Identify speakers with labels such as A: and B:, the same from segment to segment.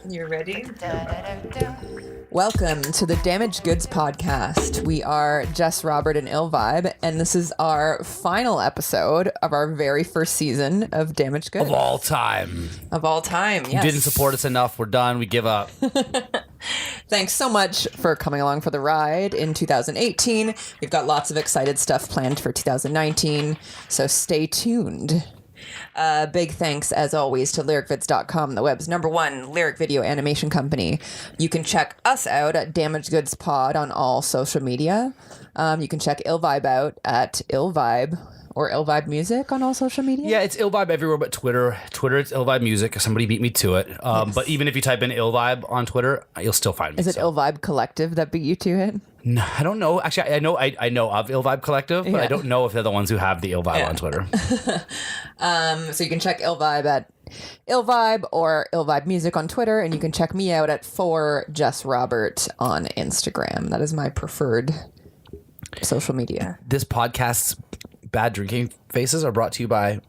A: You ready?
B: Welcome to the Damaged Goods podcast. We are Jess, Robert, and Ill Vibe, and this is our final episode of our very first season of Damaged Goods.
C: Of all time.
B: Of all time, yes.
C: You didn't support us enough. We're done. We give up.
B: Thanks so much for coming along for the ride in 2018. We've got lots of excited stuff planned for 2019, so stay tuned. Big thanks, as always, to lyricvids.com, the web's #1 lyric video animation company. You can check us out at Damaged Goods Pod on all social media. You can check Ill Vibe out at Ill Vibe or Ill Vibe Music on all social media.
C: Yeah, it's Ill Vibe everywhere but Twitter. Twitter, it's Ill Vibe Music. Somebody beat me to it.
B: Yes.
C: But even if you type in Ill Vibe on Twitter, you'll still find me.
B: Is it Ill Vibe Collective that beat you to it?
C: No, I don't know. Actually, I know of Ill Vibe Collective, but I don't know if they're the ones who have the Ill Vibe on Twitter.
B: So you can check Ill Vibe at Ill Vibe or Ill Vibe Music on Twitter, and you can check me out at Jess Robert on Instagram. That is my preferred social media.
C: This podcast's bad drinking faces are brought to you by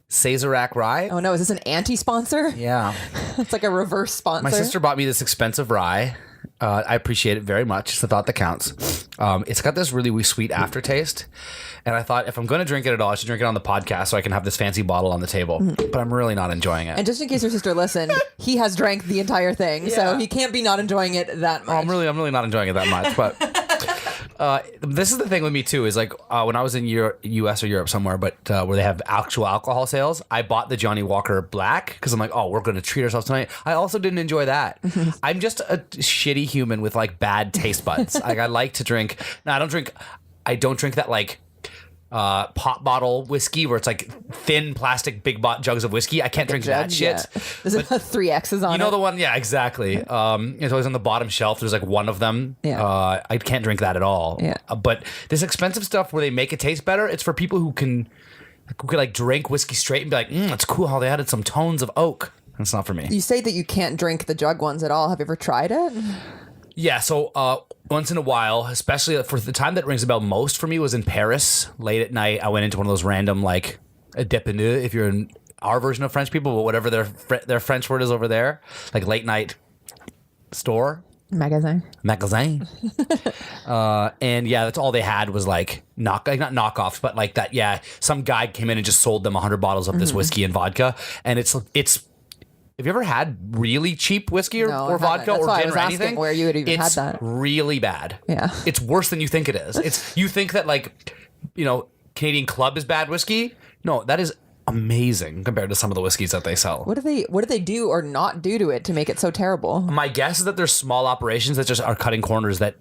C: Sazerac Rye.
B: Oh no, is this an anti-sponsor?
C: Yeah.
B: It's like a reverse sponsor.
C: My sister bought me this expensive rye. I appreciate it very much. It's the thought that counts. It's got this really sweet aftertaste. And I thought if I'm going to drink it at all, I should drink it on the podcast so I can have this fancy bottle on the table. But I'm really not enjoying it.
B: And just in case your sister listened, he has drank the entire thing.
C: Yeah.
B: So he can't be not enjoying it that much.
C: I'm really not enjoying it that much. But this is the thing with me too, is like when I was in US or Europe somewhere, but where they have actual alcohol sales, I bought the Johnny Walker Black because I'm like, oh, we're going to treat ourselves tonight. I also didn't enjoy that. I'm just a shitty human with like bad taste buds. Like I like to drink. No, I don't drink that like pop bottle whiskey where it's like thin plastic big jugs of whiskey. I can't drink that shit.
B: Yeah. There's 3 X's on it.
C: You know the one? Yeah, exactly. It's always on the bottom shelf. There's like one of them.
B: Yeah.
C: I can't drink that at all.
B: Yeah.
C: But this expensive stuff where they make it taste better, it's for people who can like drink whiskey straight and be like, it's cool how they added some tones of oak. It's not for me.
B: You say that you can't drink the jug ones at all. Have you ever tried it?
C: Yeah, so once in a while, especially for the time that rings a bell most for me was in Paris. Late at night, I went into one of those random, like, a dépanneur, if you're in our version of French people, but whatever their French word is over there, like late night store.
B: Magasin.
C: And yeah, that's all they had was like, not knockoffs, but like that, yeah, some guy came in and just sold them 100 bottles of this whiskey and vodka, and it's have you ever had really cheap whiskey or vodka or gin or anything?
B: Where you had even had that.
C: It's really bad.
B: Yeah.
C: It's worse than you think it is. You think that like, Canadian Club is bad whiskey? No, that is amazing compared to some of the whiskeys that they sell.
B: What do they do or not do to it to make it so terrible?
C: My guess is that there's small operations that just are cutting corners that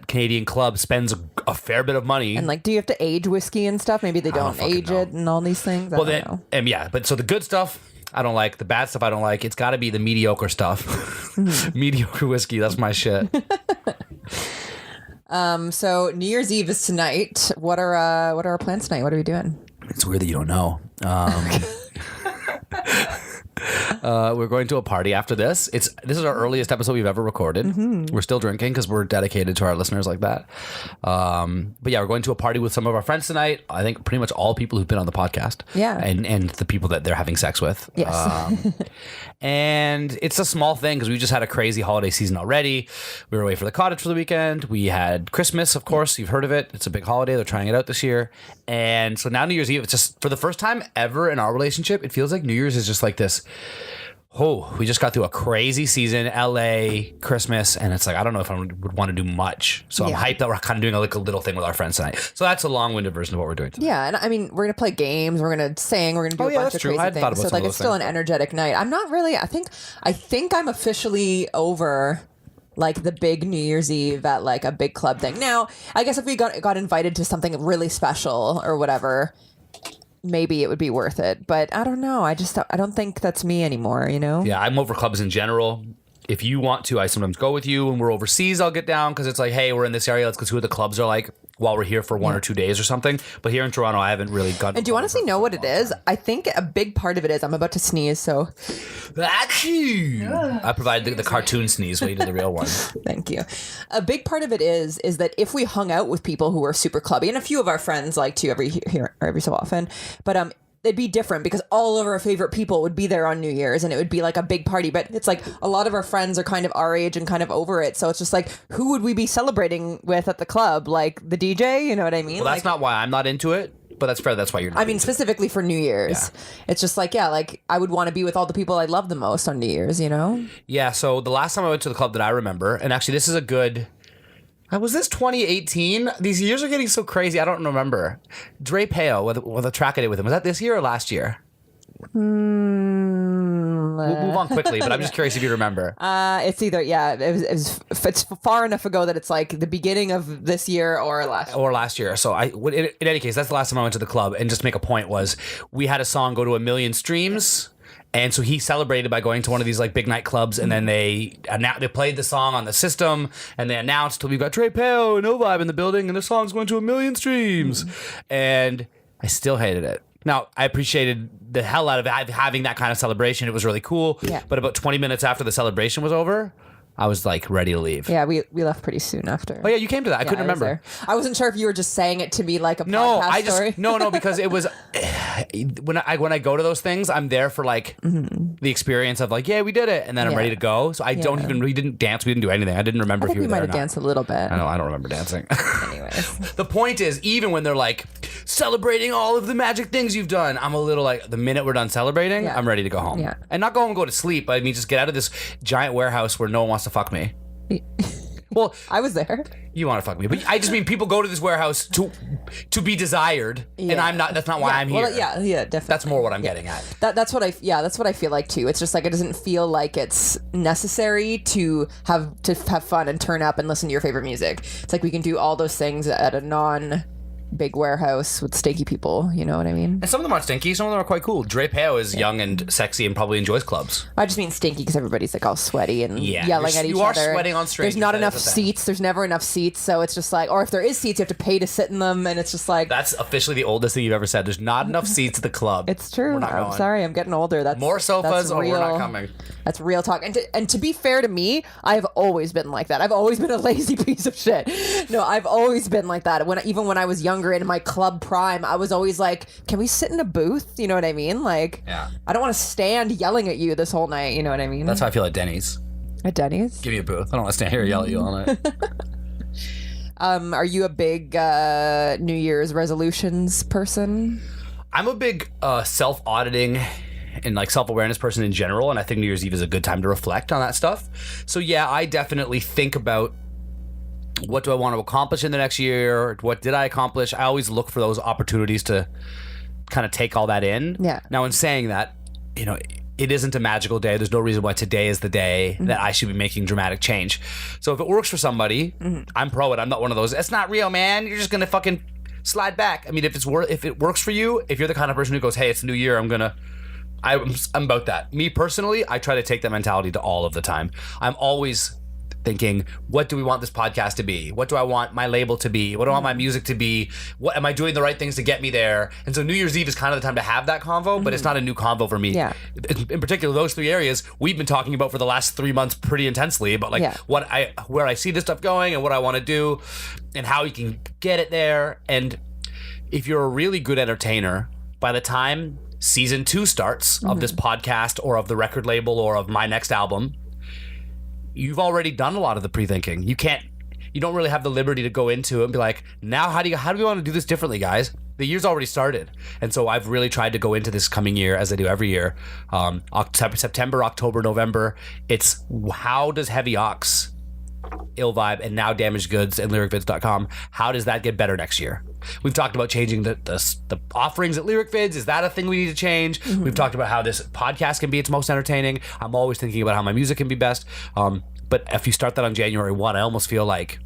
C: Canadian Club spends a fair bit of money.
B: And like, do you have to age whiskey and stuff? Maybe they don't age it and all these things. I don't know.
C: But so the good stuff I don't like, the bad stuff I don't like. It's got to be the mediocre stuff. Mediocre whiskey, that's my shit.
B: So New Year's Eve is tonight. What are our plans tonight? What are we doing?
C: It's weird that you don't know. We're going to a party after this. This is our earliest episode we've ever recorded. We're still drinking because we're dedicated to our listeners like that. But yeah, we're going to a party with some of our friends tonight. I think pretty much all people who've been on the podcast.
B: Yeah.
C: And the people that they're having sex with.
B: Yes.
C: And it's a small thing because we just had a crazy holiday season already. We were away for the cottage for the weekend. We had Christmas, of course. You've heard of it. It's a big holiday. They're trying it out this year. And so now New Year's Eve, it's just for the first time ever in our relationship, it feels like New Year's is just like this. Oh, we just got through a crazy season, LA, Christmas, and it's like, I don't know if I would want to do much. So I'm hyped that we're kind of doing like a little thing with our friends tonight. So that's a long-winded version of what we're doing tonight.
B: Yeah, and I mean, we're going to play games, we're going to sing, we're going to do a bunch of crazy things. So like, it's still an energetic night. I'm not really, I think I'm officially over like the big New Year's Eve at like a big club thing. Now, I guess if we got invited to something really special or whatever, maybe it would be worth it, but I don't know. I don't think that's me anymore,
C: Yeah, I'm over clubs in general. if you want to, I sometimes go with you. When we're overseas, I'll get down because it's like, hey, we're in this area. Let's go see what the clubs are like while we're here for 1 or 2 days or something. But here in Toronto, I haven't really gotten.
B: And do you honestly know what it is? I think a big part of it is, I'm about to sneeze, so
C: I provided the cartoon sneeze while you did the real one.
B: thank you. A big part of it is that if we hung out with people who are super clubby, and a few of our friends like to every so often, but it'd be different because all of our favorite people would be there on New Year's and it would be like a big party. But it's like a lot of our friends are kind of our age and kind of over it. So it's just like, who would we be celebrating with at the club? Like the DJ, you know what I mean?
C: Well, that's not why I'm not into it, but that's fair. That's why you're not.
B: I mean, specifically for New Year's.
C: Yeah.
B: It's just like, like I would want to be with all the people I love the most on New Year's, you know?
C: Yeah, so the last time I went to the club that I remember, and actually this is a good... Was this 2018? These years are getting so crazy, I don't remember. Dre Peo with a track I did with him. Was that this year or last year? We'll move on quickly, but I'm just curious if you remember.
B: It's either, it's far enough ago that it's like the beginning of this year or last year.
C: So in any case, that's the last time I went to the club. And just to make a point was, we had a song go to 1 million streams. And so he celebrated by going to one of these like big nightclubs, and then they played the song on the system, and they announced, we've got Dre Peo and No Vibe in the building, and the song's going to 1 million streams. And I still hated it. Now, I appreciated the hell out of having that kind of celebration. It was really cool.
B: Yeah.
C: But about 20 minutes after the celebration was over, I was like ready to leave.
B: Yeah, we left pretty soon after.
C: Oh yeah, you came to that. I couldn't remember.
B: I wasn't sure if you were just saying it to me like a podcast story.
C: No, because it was when I go to those things, I'm there for like the experience of like, yeah, we did it, and then I'm ready to go. So I don't even. We didn't dance. We didn't do anything. I didn't remember if you were there.
B: We might have danced a little bit.
C: I don't remember dancing.
B: Anyways,
C: the point is, even when they're like celebrating all of the magic things you've done, I'm a little like, the minute we're done celebrating, I'm ready to go home.
B: Yeah.
C: And not go home and go to sleep. But I mean, just get out of this giant warehouse where no one wants to fuck me. Well,
B: I was there.
C: You want to fuck me, but I just mean people go to this warehouse to be desired, and I'm not. That's not why I'm here.
B: Well, yeah, definitely.
C: That's more what I'm getting at.
B: That's what I feel like too. It's just like, it doesn't feel like it's necessary to have fun and turn up and listen to your favorite music. It's like we can do all those things at a big warehouse with stinky people, you know what I mean?
C: And some of them aren't stinky, some of them are quite cool. Dre Peo is young and sexy and probably enjoys clubs.
B: I just mean stinky because everybody's like all sweaty and yelling at each other.
C: You are sweating on strangers.
B: There's not enough seats. There's never enough seats, so it's just like, or if there is seats, you have to pay to sit in them, and it's just like...
C: That's officially the oldest thing you've ever said. There's not enough seats at the club.
B: It's true.
C: We're not
B: I'm
C: going.
B: sorry, I'm getting older. That's
C: more sofas, or we're not coming.
B: That's real talk. And to be fair to me, I've always been like that. I've always been a lazy piece of shit. No, I've always been like that. Even when I was younger in my club prime, I was always like, can we sit in a booth? You know what I mean? Like, I don't want to stand yelling at you this whole night. You know what I mean?
C: That's how I feel at Denny's.
B: At Denny's?
C: Give me a booth. I don't want to stand here and yell at you all night.
B: Are you a big New Year's resolutions person?
C: I'm a big self-auditing and like self-awareness person in general, and I think New Year's Eve is a good time to reflect on that stuff. So yeah, I definitely think about, what do I want to accomplish in the next year? What did I accomplish? I always look for those opportunities to kind of take all that in.
B: Yeah.
C: Now, in saying that, you know, it isn't a magical day. There's no reason why today is the day that I should be making dramatic change. So if it works for somebody, I'm pro it. I'm not one of those, it's not real, man. You're just going to fucking slide back. I mean, if it works for you, if you're the kind of person who goes, hey, it's a new year, I'm about that. Me personally, I try to take that mentality to all of the time. I'm always thinking, what do we want this podcast to be? What do I want my label to be? What do I want my music to be? What am I doing the right things to get me there? And so New Year's Eve is kind of the time to have that convo, but it's not a new convo for me.
B: Yeah.
C: In particular, those three areas we've been talking about for the last 3 months pretty intensely about like where I see this stuff going and what I want to do and how you can get it there. And if you're a really good entertainer, by the time season 2 starts of this podcast or of the record label or of my next album, you've already done a lot of the pre-thinking. You don't really have the liberty to go into it and be like, now how do we want to do this differently, guys? The year's already started. And so I've really tried to go into this coming year, as I do every year, September, October, November. It's how does Heavy Ox, Ill Vibe, and now Damaged Goods and lyricvids.com, how does that get better next year? We've talked about changing the offerings at Lyric Vids. Is that a thing we need to change? We've talked about how this podcast can be its most entertaining. I'm always thinking about how my music can be best. But if you start that on January 1, I almost feel like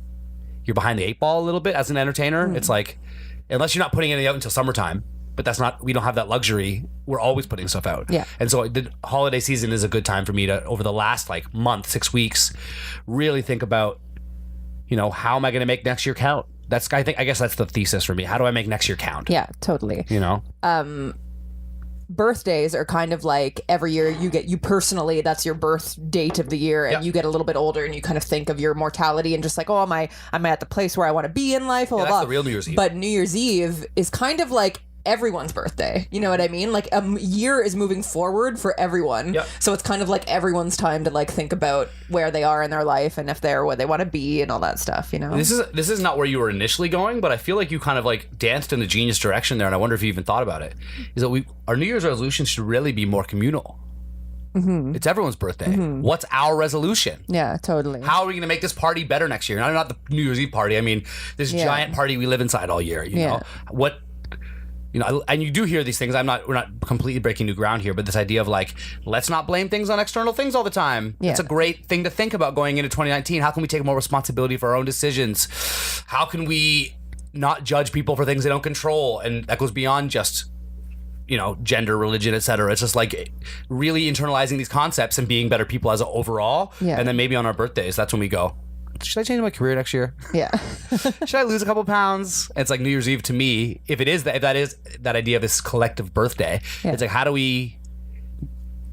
C: you're behind the 8 ball a little bit as an entertainer. It's like, unless you're not putting anything out until summertime, but we don't have that luxury. We're always putting stuff out.
B: Yeah.
C: And so the holiday season is a good time for me to, over the last like month, 6 weeks, really think about, how am I going to make next year count? I guess that's the thesis for me. How do I make next year count?
B: Yeah, totally. Birthdays are kind of like every year you personally, that's your birth date of the year, and you get a little bit older and you kind of think of your mortality and just like, oh, am I at the place where I want to be in life? Blah,
C: that's
B: blah.
C: the real New Year's Eve.
B: But New Year's Eve is kind of like everyone's birthday. You know what I mean? Like a year is moving forward for everyone.
C: Yep.
B: So it's kind of like everyone's time to like think about where they are in their life and if they're where they want to be and all that stuff,
C: This is not where you were initially going, but I feel like you kind of like danced in the genius direction there, and I wonder if you even thought about it. Is that our New Year's resolution should really be more communal. Mm-hmm. It's everyone's birthday. Mm-hmm. What's our resolution?
B: Yeah, totally.
C: How are we going to make this party better next year? Not the New Year's Eve party. I mean, this giant party we live inside all year. You know what? And you do hear these things. We're not completely breaking new ground here, but this idea of like, let's not blame things on external things all the time.
B: Yeah.
C: It's a great thing to think about going into 2019. How can we take more responsibility for our own decisions? How can we not judge people for things they don't control? And that goes beyond just, gender, religion, etc. It's just like really internalizing these concepts and being better people as an overall. Yeah. And then maybe on our birthdays, that's when we go, should I change my career next year?
B: Yeah.
C: Should I lose a couple pounds? It's like New Year's Eve to me. If that is that idea of this collective birthday, it's like, how do we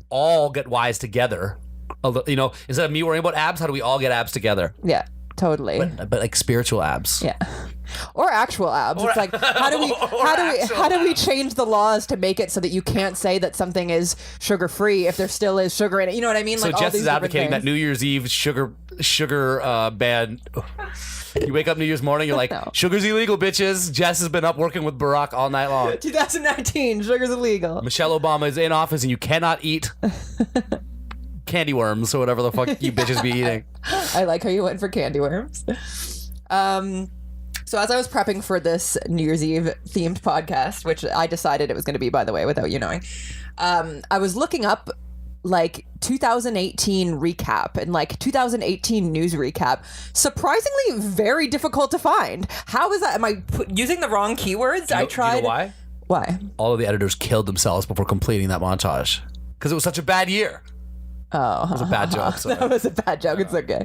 C: all get wise together? Instead of me worrying about abs, how do we all get abs together?
B: Yeah, totally.
C: But like spiritual abs.
B: Yeah. Or actual abs. It's like, how do we change the laws to make it so that you can't say that something is sugar free if there still is sugar in it? You know what I mean?
C: So
B: like
C: Jess is advocating that New Year's Eve sugar ban. You wake up New Year's morning, you're like, sugar's illegal, bitches. Jess has been up working with Barack all night long.
B: 2019, sugar's illegal.
C: Michelle Obama is in office and you cannot eat candy worms or whatever the fuck you bitches be eating.
B: I like how you went for candy worms. So as I was prepping for this New Year's Eve themed podcast, which I decided it was going to be, by the way, without you knowing, I was looking up like 2018 recap and like 2018 news recap. Surprisingly, very difficult to find. How is that? Am I using the wrong keywords? I tried.
C: Do you know why?
B: Why?
C: All of the editors killed themselves before completing that montage because it was such a bad year.
B: Oh,
C: it was a bad joke. So.
B: That was a bad joke. It's okay.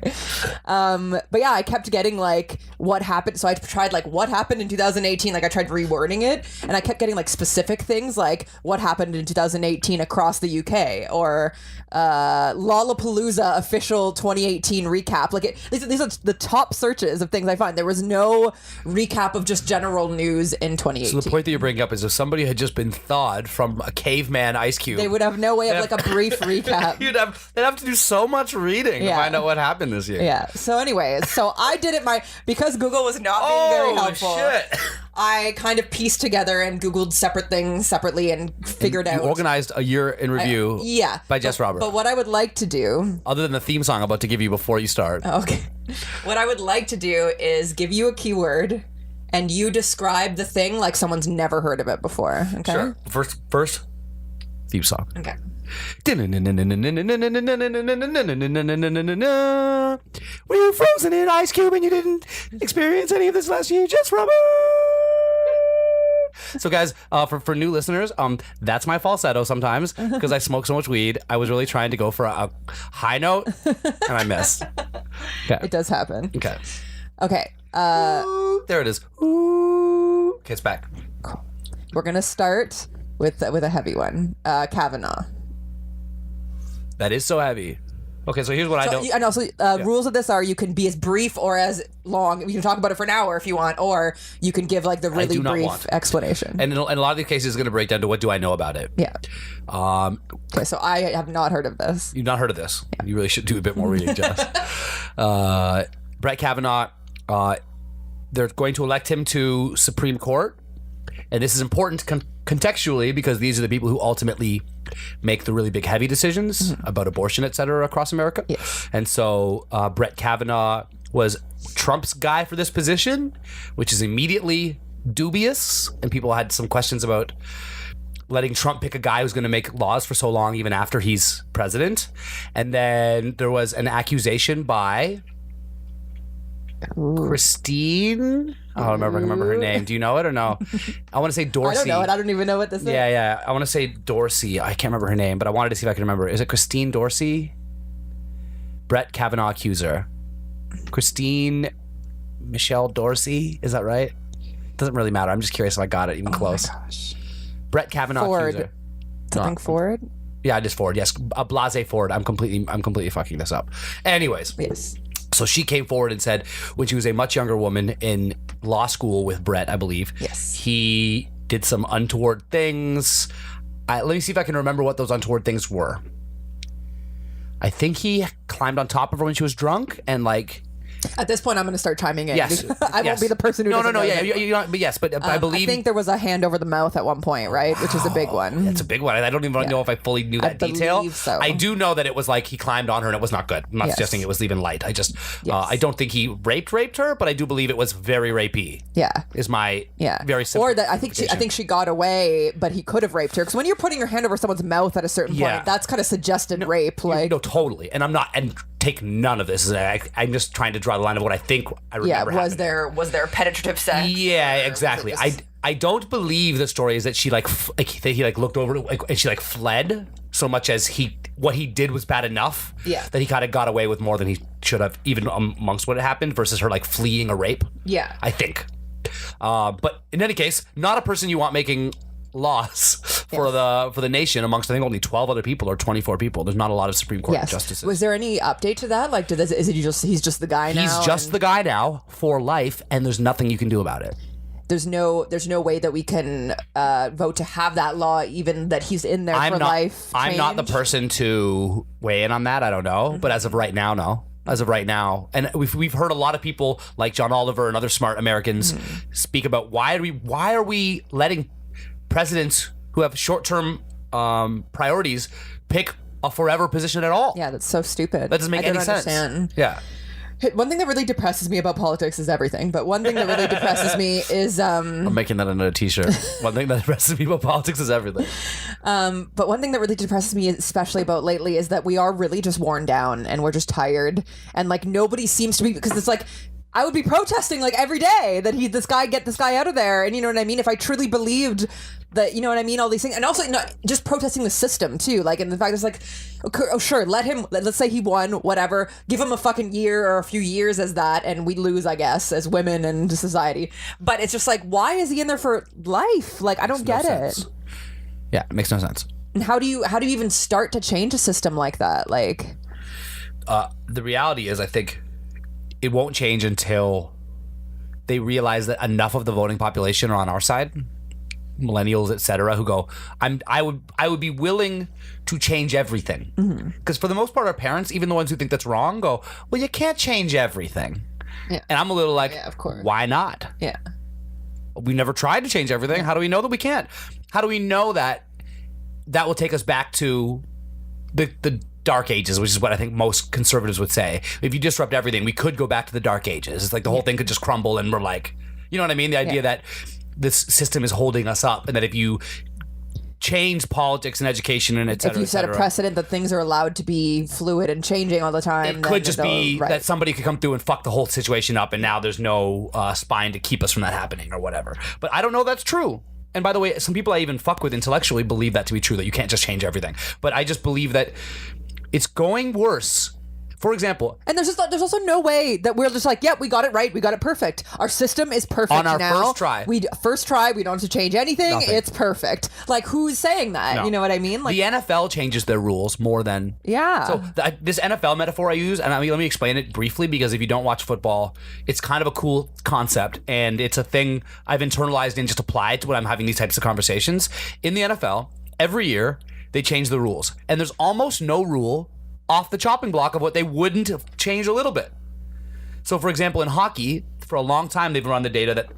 B: But yeah, I kept getting like what happened. So I tried like what happened in 2018. Like I tried rewording it, and I kept getting like specific things like what happened in 2018 across the UK or Lollapalooza official 2018 recap. Like these are the top searches of things I find. There was no recap of just general news in 2018.
C: So the point that you're bringing up is if somebody had just been thawed from a caveman ice cube,
B: they would have no way of like a brief recap.
C: They'd have to do so much reading to find out what happened this year.
B: Yeah. So anyways, I did it because Google was not being very helpful.
C: Shit.
B: I kind of pieced together and Googled separate things separately and figured out.
C: You organized a year in review by Jess Robert.
B: But what I would like to do...
C: Other than the theme song I'm about to give you before you start.
B: Okay. What I would like to do is give you a keyword and you describe the thing like someone's never heard of it before. Okay?
C: Sure. First theme song.
B: Okay.
C: Were you frozen in ice cube and you didn't experience any of this last year, Jess Robert? So guys, for new listeners, that's my falsetto sometimes because I smoke so much weed. I was really trying to go for a high note and I missed. Okay.
B: It does happen.
C: Okay. There it is. Okay, it's back.
B: Cool. We're gonna start with a heavy one. Kavanaugh.
C: That is so heavy. Okay, so here's what I don't...
B: And also, rules of this are you can be as brief or as long. You can talk about it for an hour if you want, or you can give like the really brief explanation.
C: And in a lot of these cases, it's going to break down to what do I know about it.
B: Yeah. Okay, so I have not heard of this.
C: You've not heard of this? Yeah. You really should do a bit more reading, Jess. Brett Kavanaugh, they're going to elect him to Supreme Court. And this is important contextually because these are the people who ultimately make the really big heavy decisions about abortion, et cetera, across America.
B: Yes.
C: And so Brett Kavanaugh was Trump's guy for this position, which is immediately dubious. And people had some questions about letting Trump pick a guy who's going to make laws for so long, even after he's president. And then there was an accusation by Christine I don't remember. I can remember her name. Do you know it or no? I want to say Dorsey.
B: I don't know it. I don't even know what this is.
C: Yeah. I want to say Dorsey. I can't remember her name, but I wanted to see if I can remember. Is it Christine Dorsey? Brett Kavanaugh accuser. Christine Michelle Dorsey. Is that right? Doesn't really matter. I'm just curious if I got it even close.
B: Oh my gosh.
C: Brett Kavanaugh
B: Ford.
C: accuser.
B: Something Ford?
C: Yeah, just Ford. Yes, Blase Ford. I'm completely fucking this up. Anyways.
B: Yes.
C: So she came forward and said when she was a much younger woman in law school with Brett, I believe.
B: Yes.
C: He did some untoward things. Let me see if I can remember what those untoward things were. I think he climbed on top of her when she was drunk and like.
B: At this point, I'm going to start chiming in.
C: Yes.
B: I won't be the person who doesn't know
C: yeah,
B: that.
C: but yes, but I believe.
B: I think there was a hand over the mouth at one point, right? Which is a big one.
C: It's a big one. I don't even know if I fully knew that
B: believe
C: detail.
B: so.
C: I do know that it was like he climbed on her and it was not good. I'm not suggesting it was even light. I just, I don't think he raped her, but I do believe it was very rapey.
B: Yeah.
C: Is my very simple.
B: Or that I think she got away, but he could have raped her. Because when you're putting your hand over someone's mouth at a certain point, that's kind of suggested rape. Like,
C: no, totally. And I'm not, and take none of this. I'm just trying to draw the line of what I think I remember.
A: Was there penetrative sex?
C: Yeah, exactly. I don't believe the story is that she that he looked over and she fled so much as what he did was bad enough that he kind of got away with more than he should have, even amongst what had happened versus her fleeing a rape.
B: Yeah,
C: I think. But in any case, not a person you want making laws for the nation amongst I think only 12 other people or 24 people. There's not a lot of Supreme Court justices.
B: Was there any update to that? Like, he's just the guy now?
C: He's just the guy now for life, and there's nothing you can do about it.
B: There's no way that we can vote to have that law, even that he's in there for life.
C: I'm not the person to weigh in on that. I don't know, but as of right now, no. As of right now, and we've heard a lot of people like John Oliver and other smart Americans speak about why are we letting presidents who have short-term priorities pick a forever position at all.
B: Yeah, that's so stupid.
C: That doesn't make any sense.
B: Understand.
C: Yeah.
B: One thing that really depresses me about politics is everything, but one thing that really depresses me is
C: I'm making that another t-shirt. One thing that depresses me about politics is everything.
B: But one thing that really depresses me, especially about lately, is that we are really just worn down and we're just tired, and nobody seems to be, because it's I would be protesting every day that get this guy out of there, and you know what I mean? If I truly believed that, you know what I mean, all these things, and also just protesting the system too, and the fact is okay, oh sure, let's say he won, whatever, give him a fucking year or a few years as that, and we lose, I guess, as women and society. But it's just why is he in there for life? I don't get it.
C: Yeah, it makes no sense.
B: And how do you even start to change a system like that?
C: The reality is, I think it won't change until they realize that enough of the voting population are on our side, millennials, etc., who go, I would be willing to change everything. Because for the most part, our parents, even the ones who think that's wrong, go, well, you can't change everything.
B: Yeah.
C: And I'm a little
B: yeah, of course.
C: Why not?
B: Yeah.
C: We never tried to change everything. How do we know that we can't? How do we know that will take us back to the dark ages, which is what I think most conservatives would say. If you disrupt everything, we could go back to the dark ages. It's the whole thing could just crumble and we're you know what I mean? The idea that this system is holding us up, and that if you change politics and education and et cetera,
B: if you set a precedent that things are allowed to be fluid and changing all the time,
C: it could just be that somebody could come through and fuck the whole situation up, and now there's no spine to keep us from that happening or whatever. But I don't know that's true. And by the way, some people I even fuck with intellectually believe that to be true, that you can't just change everything. But I just believe that it's going worse. For example,
B: and there's also no way that we're just we got it right, we got it perfect. Our system is perfect
C: on our
B: now.
C: first try.
B: We don't have to change anything.
C: Nothing.
B: It's perfect. Who's saying that?
C: No.
B: You know what I mean?
C: The NFL changes their rules more than So this NFL metaphor I use, and let me explain it briefly, because if you don't watch football, it's kind of a cool concept, and it's a thing I've internalized and just applied to when I'm having these types of conversations. In the NFL, every year they change the rules, and there's almost no rule off the chopping block of what they wouldn't have changed a little bit. So, for example, in hockey, for a long time, they've run the data that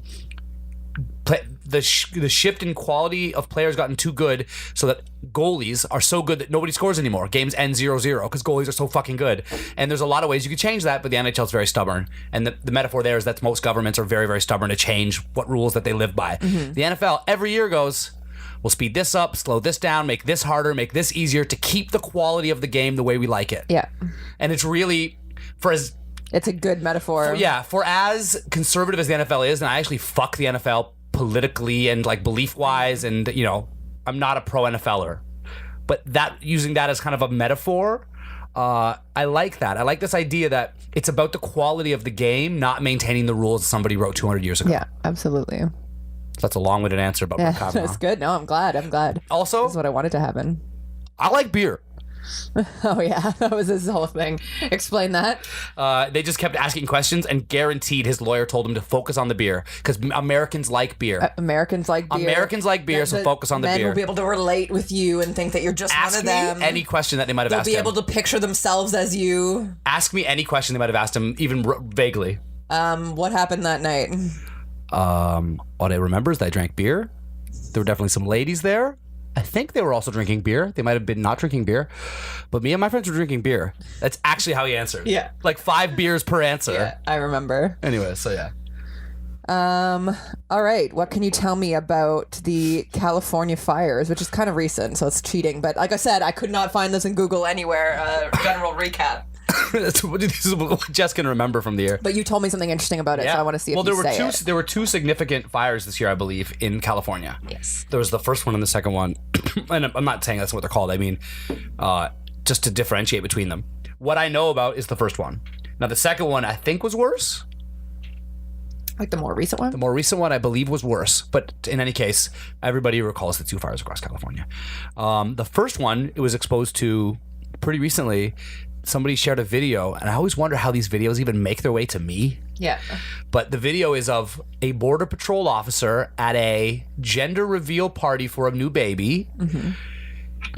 C: the shift in quality of players gotten too good, so that goalies are so good that nobody scores anymore. Games end 0-0 because goalies are so fucking good. And there's a lot of ways you could change that, but the NHL is very stubborn. And the metaphor there is that most governments are very, very stubborn to change what rules that they live by. The NFL every year goes, we'll speed this up, slow this down, make this harder, make this easier to keep the quality of the game the way we like it.
B: Yeah.
C: And it's really, for as
B: It's a good metaphor.
C: Yeah, for as conservative as the NFL is, and I actually fuck the NFL politically and like belief-wise, and I'm not a pro NFLer, but using that as kind of a metaphor, I like that. I like this idea that it's about the quality of the game, not maintaining the rules somebody wrote 200 years ago.
B: Yeah, absolutely.
C: That's a long-winded answer about Brett Kavanaugh.
B: That's good. No, I'm glad.
C: Also,
B: this is what I wanted to happen.
C: I like beer.
B: Oh yeah, that was his whole thing. Explain that.
C: They just kept asking questions, and guaranteed his lawyer told him to focus on the beer because Americans like beer.
B: Americans like beer.
C: Americans like beer, so focus on the beer.
A: Men will be able to relate with you and think that you're just
C: Ask
A: one of
C: me
A: them.
C: any question that they might have
A: They'll
C: asked
A: be
C: him.
A: able to picture themselves as you.
C: Ask me any question they might have asked him, even vaguely.
B: What happened that night?
C: What I remember is that I drank beer. There were definitely some ladies there. I think they were also drinking beer. They might have been not drinking beer. But me and my friends were drinking beer. That's actually how he answered.
B: Yeah.
C: Like 5 beers per answer.
B: Yeah, I remember.
C: Anyway, so yeah.
B: All right. What can you tell me about the California fires, which is kind of recent, so it's cheating. But like I said, I could not find this in Google anywhere.
A: General recap.
C: This is what Jess can remember from the year.
B: But you told me something interesting about it, so I want to see if
C: there were two significant fires this year, I believe, in California.
A: Yes.
C: There was the first one and the second one. And I'm not saying that's what they're called. I mean, just to differentiate between them. What I know about is the first one. Now, the second one I think was worse.
B: Like the more recent one?
C: The more recent one, I believe, was worse. But in any case, everybody recalls the 2 fires across California. The first one, it was exposed to pretty recently. Somebody shared a video, and I always wonder how these videos even make their way to me.
B: Yeah.
C: But the video is of a Border Patrol officer at a gender reveal party for a new baby. Mm-hmm.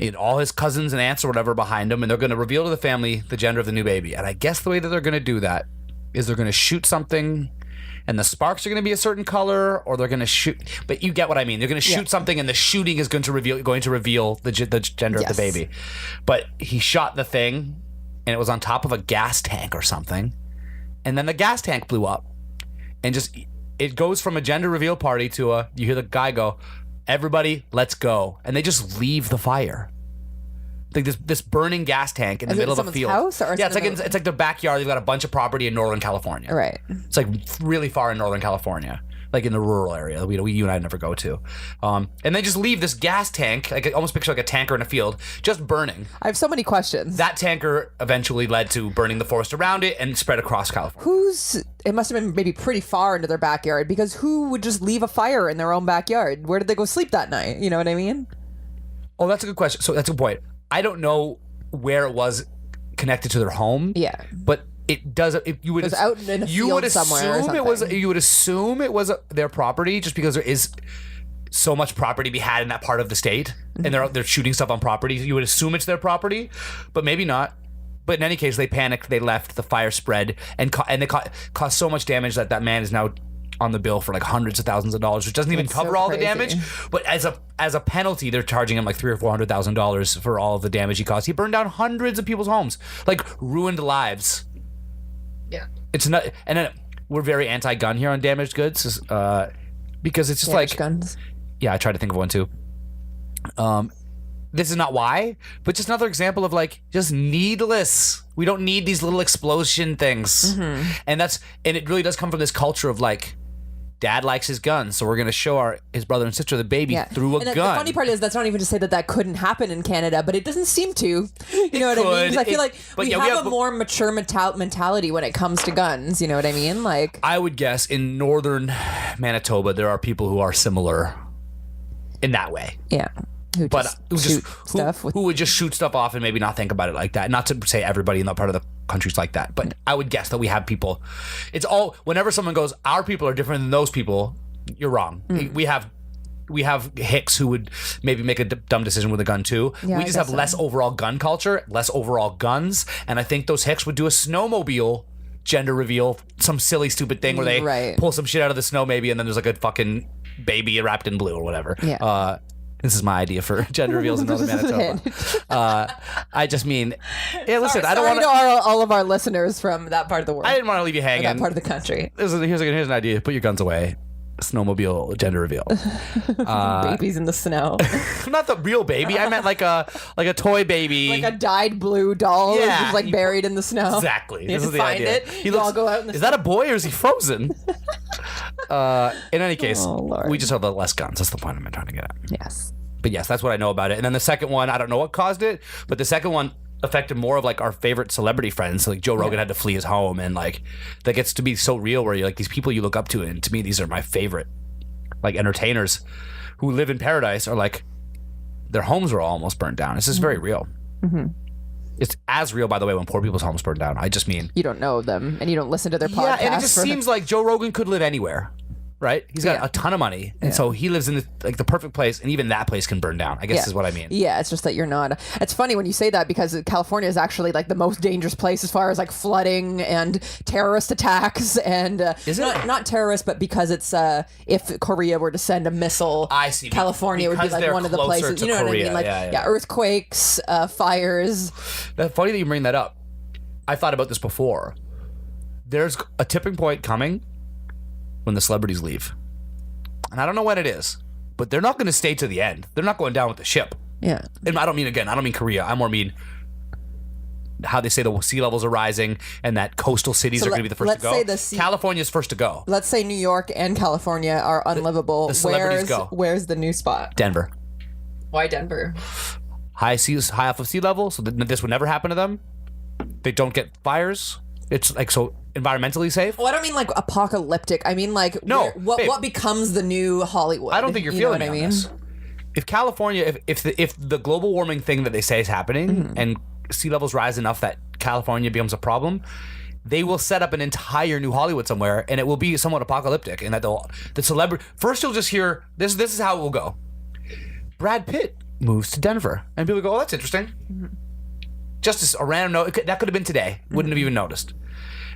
C: And all his cousins and aunts or whatever behind him, and they're going to reveal to the family the gender of the new baby. And I guess the way that they're going to do that is they're going to shoot something, and the sparks are going to be a certain color, or they're going to shoot. But you get what I mean. They're going to shoot something, and the shooting is going to reveal the gender of the baby. But he shot the thing, and it was on top of a gas tank or something, and then the gas tank blew up, and just it goes from a gender reveal party to you hear the guy go, "Everybody, let's go," and they just leave the fire. Like this burning gas tank in the middle of a field.
B: House, or
C: yeah, it's like their backyard. They've got a bunch of property in Northern California.
B: Right.
C: It's like really far in Northern California, like in the rural area that you and I never go to. And they just leave this gas tank, like almost picture like a tanker in a field, just burning.
B: I have so many questions.
C: That tanker eventually led to burning the forest around it and spread across California.
B: It must have been maybe pretty far into their backyard, because who would just leave a fire in their own backyard? Where did they go sleep that night? You know what I mean?
C: Oh, that's a good question. So that's a good point. I don't know where it was connected to their home.
B: Yeah.
C: But it does. If you would,
B: it was out in a field somewhere or something.
C: You would assume it was their property, just because there is so much property to be had in that part of the state, and they're shooting stuff on property. You would assume it's their property, but maybe not. But in any case, they panicked. They left. The fire spread, and they caused so much damage that man is now on the bill for like hundreds of thousands of dollars, which doesn't even cover all the damage. But as a penalty, they're charging him like $300,000 or $400,000 for all of the damage he caused. He burned down hundreds of people's homes, like ruined lives.
B: Yeah.
C: It's not, and then we're very anti-gun here on damaged goods, because it's just
B: Damaged guns.
C: Yeah, I tried to think of one too. This is not why, but just another example of like just needless. We don't need these little explosion things, and it really does come from this culture of like, Dad likes his guns, so we're gonna show his brother and sister the baby through a gun.
B: The funny part is that's not even to say that couldn't happen in Canada, but it doesn't seem to. You know what I mean? Because I feel like we have a more mature mentality when it comes to guns. You know what I mean? Like,
C: I would guess in northern Manitoba there are people who are similar in that way.
B: Yeah. Who
C: would just shoot stuff off and maybe not think about it like that. Not to say everybody in that part of the country's like that, but I would guess that we have people. It's all, whenever someone goes, our people are different than those people, you're wrong. We have hicks who would maybe make a dumb decision with a gun too.
B: Yeah,
C: we just have less overall gun culture, less overall guns, and I think those hicks would do a snowmobile gender reveal, some silly stupid thing where they pull some shit out of the snow maybe, and then there's like a fucking baby wrapped in blue or whatever.
B: Yeah.
C: This is my idea for gender reveals in Northern Manitoba. I just mean, yeah, listen, I don't want
B: to all of our listeners from that part of the world.
C: I didn't want to leave you hanging.
B: That part of the country.
C: Here's an idea. Put your guns away. snowmobile gender reveal.
B: Babies in the snow.
C: Not the real baby. I meant like a toy baby.
B: Like a dyed blue doll
C: Yeah.
B: just like buried in the snow.
C: Exactly.
B: You
C: This
B: have
C: is
B: to
C: the
B: find
C: idea.
B: it. You all go out in the
C: Is that a boy or is he frozen? In any case,
B: Oh, Lord.
C: we just have less guns. That's the point I'm trying to get at.
B: Yes.
C: But yes, that's what I know about it. And then the second one, I don't know what caused it, but the second one affected more of like our favorite celebrity friends. So like Joe Rogan had to flee his home, and like that gets to be so real where you're like these people you look up to, and to me these are my favorite like entertainers who live in paradise are like their homes were almost burned down. It's just very real. It's as real, by the way, when poor people's homes burn down. I just mean
B: You don't know them and you don't listen to their podcast.
C: yeah, and it just seems like Joe Rogan could live anywhere. Right? He's got
B: Yeah.
C: a ton of money, and so he lives in the perfect place, and even that place can burn down. I guess is what I mean.
B: Yeah, it's just that you're not. It's funny when you say that because California is actually like the most dangerous place as far as like flooding and terrorist attacks and
C: Is it?
B: not terrorist, but because it's if Korea were to send a missile,
C: I see.
B: California would be
C: Because
B: like
C: they're
B: one of the
C: closer
B: places.
C: to
B: You know what I
C: Korea.
B: mean? Like
C: Yeah.
B: earthquakes, fires.
C: That's funny that you bring that up. I thought about this before. There's a tipping point coming when the celebrities leave. And I don't know when it is, but they're not going to stay to the end. They're not going down with the ship.
B: Yeah.
C: And I don't mean Korea. I more mean how they say the sea levels are rising and that coastal cities
B: So
C: are going to be the first to
B: let's
C: go.
B: say the sea-
C: California's first to go.
B: Let's say New York and California are unlivable.
C: the celebrities go.
B: Where's the new spot?
C: Denver.
B: Why Denver?
C: High off of sea level, so that this would never happen to them. They don't get fires. It's like so environmentally safe.
B: Well, I don't mean like apocalyptic. I mean like
C: No, babe.
B: what becomes the new Hollywood?
C: I don't think you're
B: You know
C: feeling
B: what
C: me on this. If California, if the global warming thing that they say is happening and sea levels rise enough that California becomes a problem, they will set up an entire new Hollywood somewhere, and it will be somewhat apocalyptic. And that the celebrity first, you'll just hear this. This is how it will go. Brad Pitt moves to Denver, and people go, "Oh, that's interesting." Just a random note. That could have been today. Wouldn't have even noticed.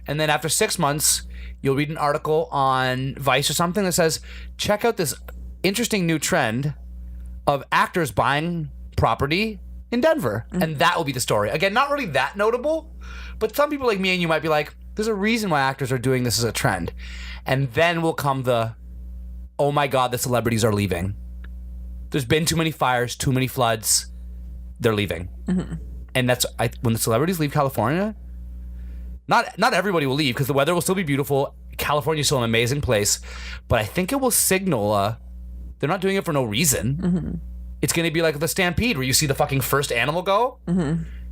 C: And then after 6 months, you'll read an article on Vice or something that says, check out this interesting new trend of actors buying property in Denver. And that will be the story. Again, not really that notable, but some people like me and you might be like, there's a reason why actors are doing this as a trend. And then will come the, oh my God, the celebrities are leaving. There's been too many fires, too many floods. They're leaving. And that's when the celebrities leave California. Not everybody will leave because the weather will still be beautiful. California's still an amazing place, but I think it will signal they're not doing it for no reason. It's going to be like the stampede where you see the fucking first animal go.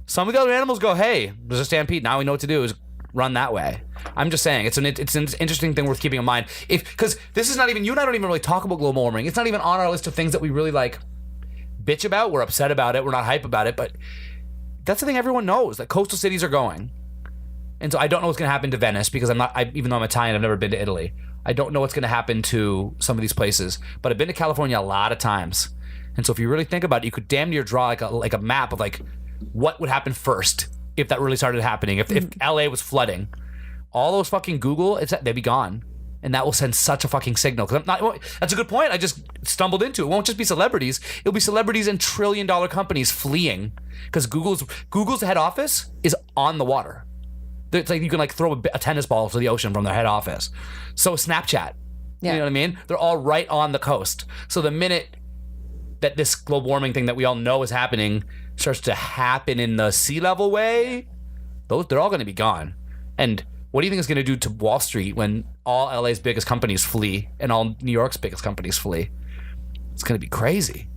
C: Some of the other animals go, "Hey, there's a stampede. Now we know what to do is run that way." I'm just saying it's an interesting thing worth keeping in mind. Because this is not even, you and I don't even really talk about global warming. It's not even on our list of things that we really like bitch about. We're upset about it. We're not hype about it, but that's the thing everyone knows, that coastal cities are going. And so I don't know what's going to happen to Venice because even though I'm Italian, I've never been to Italy. I don't know what's going to happen to some of these places, but I've been to California a lot of times. And so if you really think about it, you could damn near draw like a map of like what would happen first if that really started happening. If LA was flooding, all those fucking Google, they'd be gone. And that will send such a fucking signal. That's a good point. I just stumbled into. It won't just be celebrities. It'll be celebrities and trillion-dollar companies fleeing because Google's head office is on the water. It's like you can like throw a tennis ball to the ocean from their head office. So Snapchat, you know what I mean? They're all right on the coast. So the minute that this global warming thing that we all know is happening starts to happen in the sea level way, they're all going to be gone. And what do you think is going to do to Wall Street when all LA's biggest companies flee and all New York's biggest companies flee? It's going to be crazy.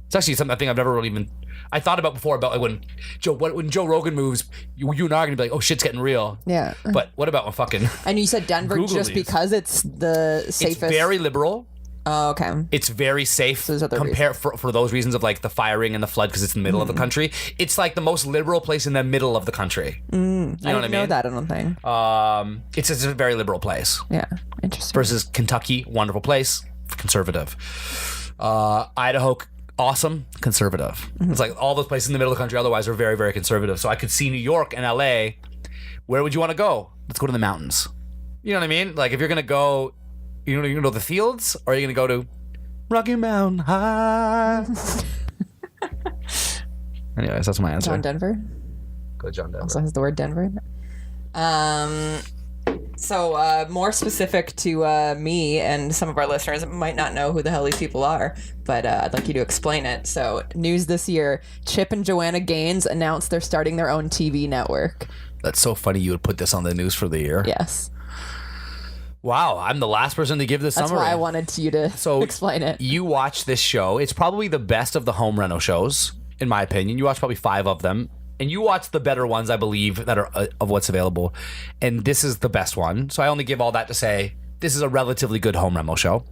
C: It's actually something I think I've never really even... I thought about before about like when Joe Rogan moves, you and I are going to be like, oh, shit's getting real.
B: Yeah.
C: But what about when fucking...
B: And you said Denver
C: Google
B: just
C: leaves.
B: because it's the safest.
C: It's very liberal.
B: Oh, okay.
C: It's very safe
B: there's other
C: for those reasons of like the firing and the flood because it's in the middle of the country. It's like the most liberal place in the middle of the country. You know what I mean?
B: know that, I don't think.
C: It's a very liberal place.
B: Yeah. Interesting.
C: Versus Kentucky, wonderful place, conservative. Idaho, awesome, conservative. It's like all those places in the middle of the country otherwise are very, very conservative. So I could see New York and LA. Where would you want to go? Let's go to the mountains. You know what I mean? Like if you're going to go, you're going to go to the fields or are you going to go to Rocky Mountain High? Anyways, that's my answer.
B: John Denver
C: Go John Denver.
B: also has the word Denver. So more specific to me and some of our listeners might not know who the hell these people are, but I'd like you to explain it. So news this year, Chip and Joanna Gaines announced they're starting their own TV network.
C: That's so funny you would put this on the news for the year.
B: Yes.
C: Wow, I'm the last person to give this
B: That's
C: summary.
B: why I wanted you to explain it.
C: You watch this show. It's probably the best of the home reno shows, in my opinion. You watch probably 5 of them. And you watch the better ones, I believe, that are of what's available. And this is the best one. So I only give all that to say this is a relatively good home reno show.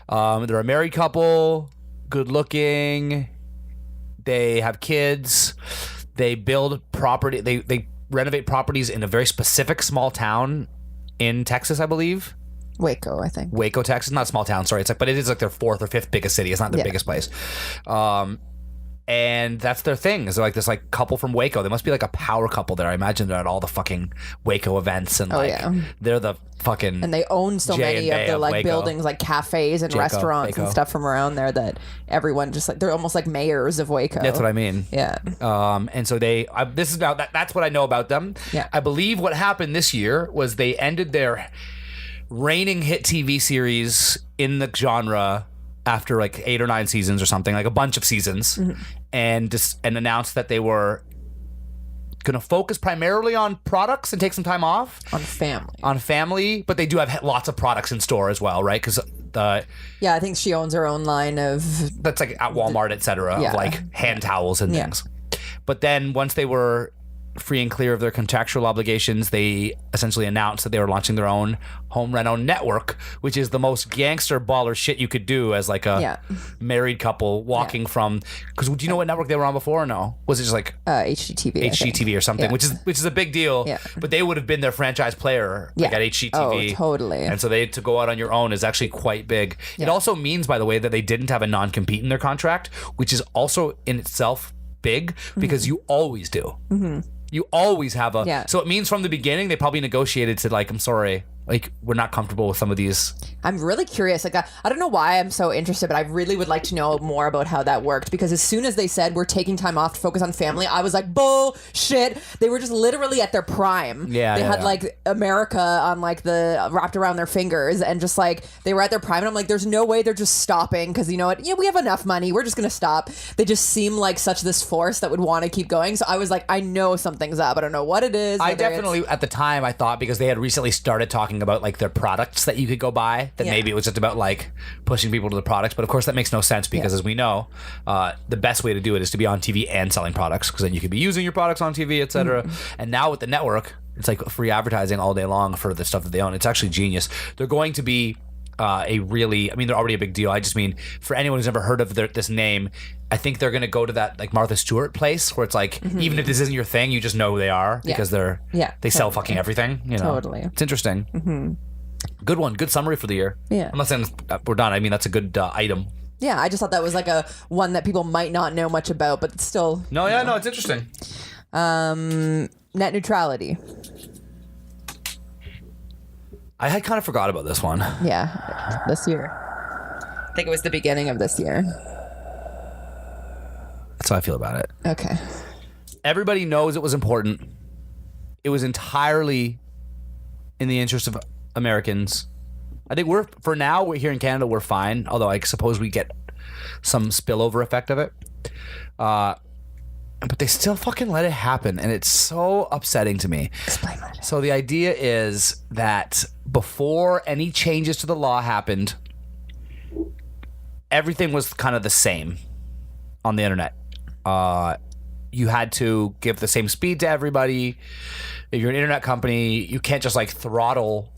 C: They're a married couple, good looking. They have kids. They build property. They renovate properties in a very specific small town in Texas, I believe.
B: Waco, I think.
C: Waco, Texas. Not a small town, sorry. But it is like their 4th or 5th biggest city. It's not their biggest place. And that's their thing. Is they're like this like couple from Waco. They must be like a power couple there. I imagine they're at all the fucking Waco events and they're the fucking
B: and they own so many of the like
C: Waco.
B: buildings, like cafes and restaurants and stuff from around there that everyone just like they're almost like mayors of Waco.
C: That's what I mean.
B: Yeah.
C: And so this is about that's what I know about them.
B: Yeah.
C: I believe what happened this year was they ended their reigning hit TV series in the genre after like 8 or 9 seasons or something, like a bunch of seasons, and announced that they were going to focus primarily on products and take some time off
B: on family.
C: But they do have lots of products in store as well, right? Because
B: yeah, I think she owns her own line of
C: that's like at Walmart, etc. Of like hand towels and things. But then once they were free and clear of their contractual obligations, they essentially announced that they were launching their own home reno network, which is the most gangster baller shit you could do as like a married couple walking from. Because do you know what network they were on before or no? Was it just like HGTV or something, which is a big deal. Yeah. But they would have been their franchise player like at HGTV.
B: Oh, totally.
C: And so to go out on your own is actually quite big. It also means, by the way, that they didn't have a non-compete in their contract, which is also in itself big because you always do. You always have so it means from the beginning they probably negotiated to like, I'm sorry, like we're not comfortable with some of these.
B: I'm really curious. Like I don't know why I'm so interested, but I really would like to know more about how that worked, because as soon as they said we're taking time off to focus on family, I was like, bullshit. They were just literally at their prime. They had like America on like the wrapped around their fingers, and just like they were at their prime, and I'm like, there's no way they're just stopping because you know what? Yeah, we have enough money. We're just gonna stop. They just seem like such this force that would want to keep going. So I was like, I know something's up. I don't know what it is.
C: I definitely at the time I thought, because they had recently started talking about like their products that you could go buy, that maybe it was just about like pushing people to the products, but of course that makes no sense because as we know, the best way to do it is to be on TV and selling products, because then you could be using your products on TV, etc. And now with the network, it's like free advertising all day long for the stuff that they own. It's actually genius. They're going to be they're already a big deal. I just mean, for anyone who's never heard of this name, I think they're going to go to that like Martha Stewart place where it's like, even if this isn't your thing, you just know who they are because they sell fucking everything. You know, it's interesting. Good one, good summary for the year. Yeah, I'm not saying we're done. I mean, that's a good item.
B: Yeah, I just thought that was like a one that people might not know much about, but still.
C: No, it's interesting.
B: Net neutrality.
C: I had kind of forgot about this one.
B: Yeah, this year. I think it was the beginning of this year.
C: That's how I feel about it.
B: Okay.
C: Everybody knows it was important. It was entirely in the interest of Americans. I think we're here in Canada, we're fine. Although I suppose we get some spillover effect of it. But they still fucking let it happen, and it's so upsetting to me.
B: Explain what it is.
C: So the idea is that before any changes to the law happened, everything was kind of the same on the internet. You had to give the same speed to everybody. If you're an internet company, you can't just like throttle,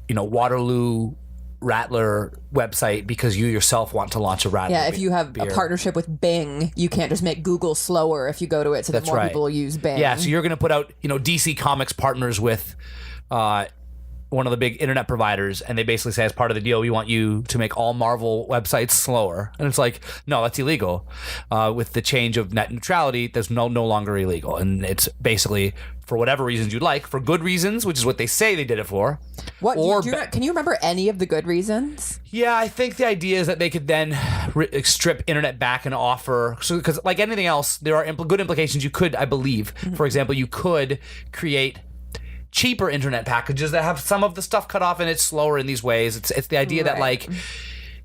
C: Waterloo Rattler website because you yourself want to launch a Rattler.
B: Yeah, if you have a partnership with Bing, you can't just make Google slower if you go to it so that more people use Bing.
C: Yeah, so you're going to put out, DC Comics partners with one of the big internet providers, and they basically say, as part of the deal, we want you to make all Marvel websites slower. And it's like, no, that's illegal. With the change of net neutrality, that's no longer illegal. And it's basically, for whatever reasons you'd like, for good reasons, which is what they say they did it for.
B: What? Can you remember any of the good reasons?
C: Yeah, I think the idea is that they could then strip internet back and offer, because like anything else, there are good implications. You could, I believe, for example, you could create cheaper internet packages that have some of the stuff cut off and it's slower in these ways. It's the idea that like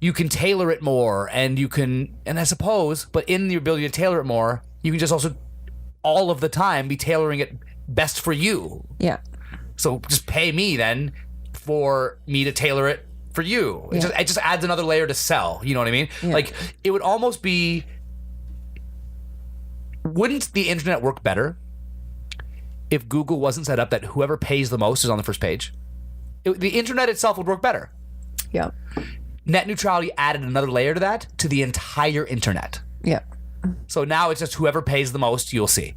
C: you can tailor it more and you can, and I suppose, but in the ability to tailor it more, you can just also all of the time be tailoring it best for you.
B: Yeah.
C: So just pay me then for me to tailor it for you. It just adds another layer to sell. You know what I mean?
B: Yeah.
C: Like it would almost be, wouldn't the internet work better if Google wasn't set up that whoever pays the most is on the first page? The internet itself would work better.
B: Yeah.
C: Net neutrality added another layer to that, to the entire internet.
B: Yeah.
C: So now it's just whoever pays the most, you'll see.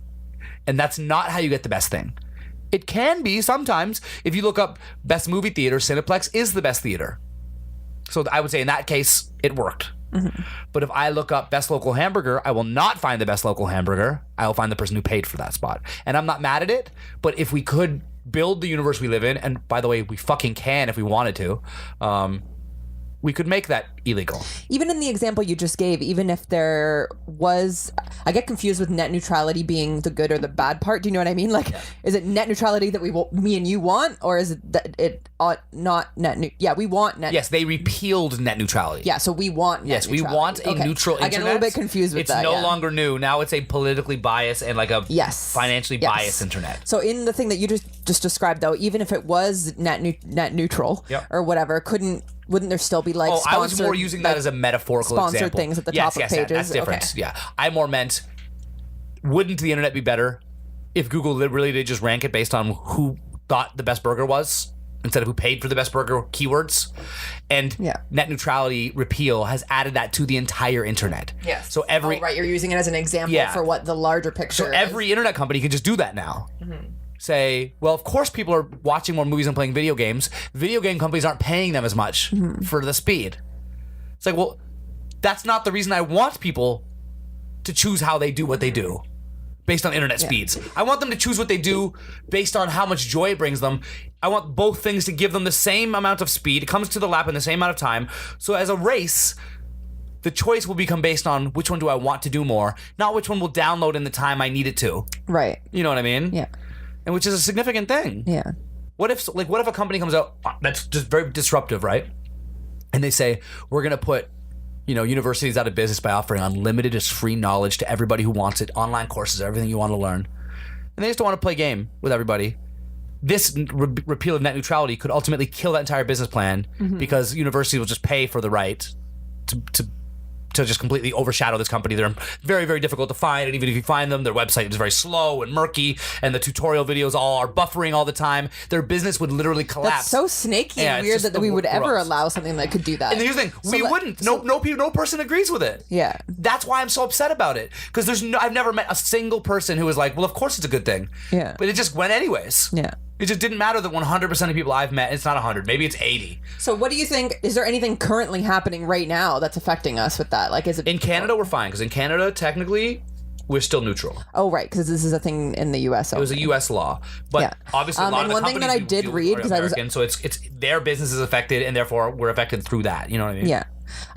C: And that's not how you get the best thing. It can be sometimes. If you look up best movie theater, Cineplex is the best theater. So I would say in that case, it worked. Mm-hmm. But if I look up best local hamburger, I will not find the best local hamburger. I will find the person who paid for that spot. And I'm not mad at it, but if we could build the universe we live in, and by the way, we fucking can if we wanted to, we could make that illegal.
B: Even in the example you just gave, even if there was, I get confused with net neutrality being the good or the bad part. Do you know what I mean? Like, is it net neutrality that me and you want, or is it that it not net? Yeah, we want net.
C: Yes, they repealed net neutrality.
B: Yeah, so we want net
C: Yes, we
B: neutrality.
C: want a neutral internet.
B: I get a little bit confused with that.
C: It's no longer new. Now it's a politically biased and like a financially biased internet.
B: So in the thing that you just described, though, even if it was net neutral or whatever, wouldn't there still be like sponsored,
C: I was more using that as a metaphorical
B: sponsored
C: example.
B: things at the top of pages?
C: That's different.
B: Okay.
C: Yeah. I more meant, wouldn't the internet be better if Google really did just rank it based on who thought the best burger was instead of who paid for the best burger keywords? And net neutrality repeal has added that to the entire internet.
A: Yes.
C: So
A: you're using it as an example for what the larger picture
C: So every internet company can just do that now. Mm-hmm. Say, well, of course people are watching more movies and playing video games. Video game companies aren't paying them as much for the speed. It's like, well, that's not the reason I want people to choose how they do what they do based on internet speeds. I want them to choose what they do based on how much joy it brings them. I want both things to give them the same amount of speed. It comes to the lap in the same amount of time. So as a race, the choice will become based on which one do I want to do more, not which one will download in the time I need it to.
B: Right.
C: You know what I mean?
B: Yeah.
C: And which is a significant thing.
B: Yeah.
C: What if a company comes out that's just very disruptive, right? And they say, we're going to put, universities out of business by offering unlimited, just free knowledge to everybody who wants it, online courses, everything you want to learn. And they just don't want to play game with everybody. This repeal of net neutrality could ultimately kill that entire business plan because universities will just pay for the right to just completely overshadow this company. They're very, very difficult to find, and even if you find them, their website is very slow and murky, and the tutorial videos all are buffering all the time. Their business would literally collapse.
B: That's so snaky and weird that we would ever allow something that could do that.
C: And here's the thing, we wouldn't. No person agrees with it.
B: Yeah.
C: That's why I'm so upset about it, because I've never met a single person who was like, well, of course it's a good thing.
B: Yeah.
C: But it just went anyways.
B: Yeah.
C: It just didn't matter that 100% of people I've met, it's not 100, maybe it's 80.
B: So what do you think, is there anything currently happening right now that's affecting us with that? Like, is it...
C: In Canada, we're fine, because in Canada, technically, we're still neutral.
B: Oh, right, because this is a thing in the U.S.
C: It was a U.S. law. But obviously a lot of the companies
B: thing that I did read, because I was...
C: So it's their business is affected, and therefore we're affected through that. You know what I mean?
B: Yeah.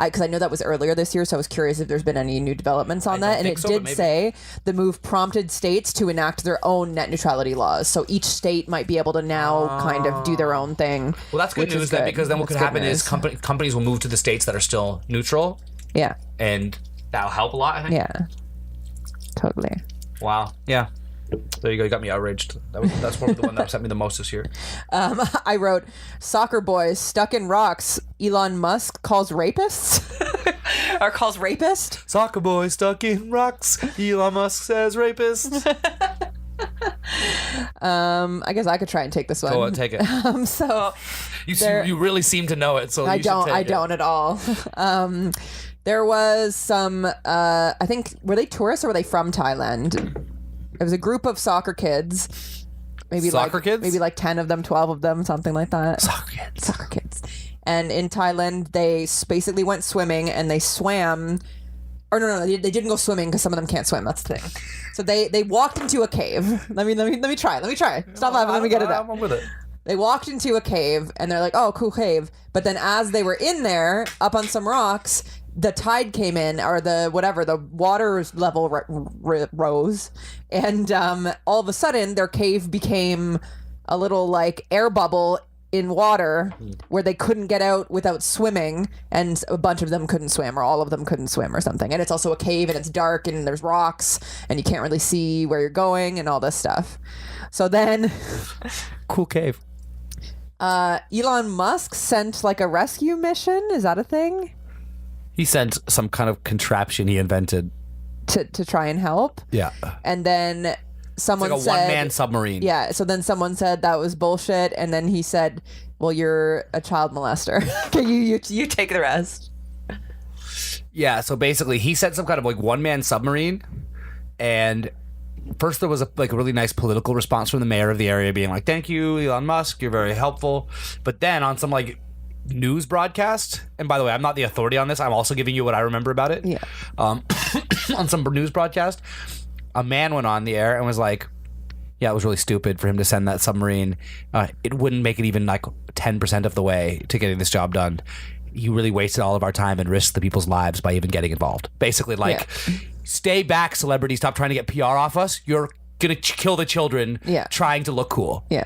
B: Because I know that was earlier this year, so I was curious if there's been any new developments on that. And it did say the move prompted states to enact their own net neutrality laws. So each state might be able to now kind of do their own thing.
C: Well, that's good news then, because then what could happen is companies will move to the states that are still neutral.
B: Yeah.
C: And that'll help a lot, I think.
B: Yeah. Totally.
C: Wow. Yeah. There you go. You got me outraged. That's probably the one that upset me the most this year.
B: I wrote, soccer boys stuck in rocks. Elon Musk calls rapists. Or calls rapist.
C: Soccer boys stuck in rocks. Elon Musk says rapist.
B: I guess I could try and take this one.
C: Go on, take it.
B: So
C: you really seem to know it, so
B: I don't at all. There was some, I think, were they tourists or were they from Thailand? It was a group of soccer kids. Maybe
C: kids?
B: Maybe like 10 of them, 12 of them, something like that.
C: Soccer kids.
B: And in Thailand, they basically went swimming and they swam. Or no, they didn't go swimming because some of them can't swim. That's the thing. So they walked into a cave. Let me try. Stop laughing. Let me get it out.
C: I'm with it.
B: They walked into a cave and they're like, oh, cool cave. But then as they were in there, up on some rocks, the tide came in, or the water level rose, and all of a sudden their cave became a little like air bubble in water where they couldn't get out without swimming, and a bunch of them couldn't swim, or all of them couldn't swim or something. And it's also a cave, and it's dark, and there's rocks, and you can't really see where you're going and all this stuff. So then
C: Cool cave.
B: Elon Musk sent like a rescue mission. Is that a thing?
C: He sent some kind of contraption he invented
B: To try and help.
C: Yeah.
B: And then someone
C: It's like a
B: said,
C: one-man submarine.
B: Yeah. So then someone said that was bullshit, and then he said, "Well, you're a child molester. Okay, you take the rest."
C: Yeah. So basically, he sent some kind of like one-man submarine, and first there was a really nice political response from the mayor of the area, being like, "Thank you, Elon Musk. You're very helpful." But then on some like news broadcast, and by the way, I'm not the authority on this, I'm also giving you what I remember about it.
B: Yeah.
C: On some news broadcast, a man went on the air and was like, yeah, it was really stupid for him to send that submarine. It wouldn't make it even like 10% of the way to getting this job done. You really wasted all of our time and risked the people's lives by even getting involved. Basically, like, stay back, celebrity. Stop trying to get PR off us. You're gonna kill the children trying to look cool.
B: Yeah.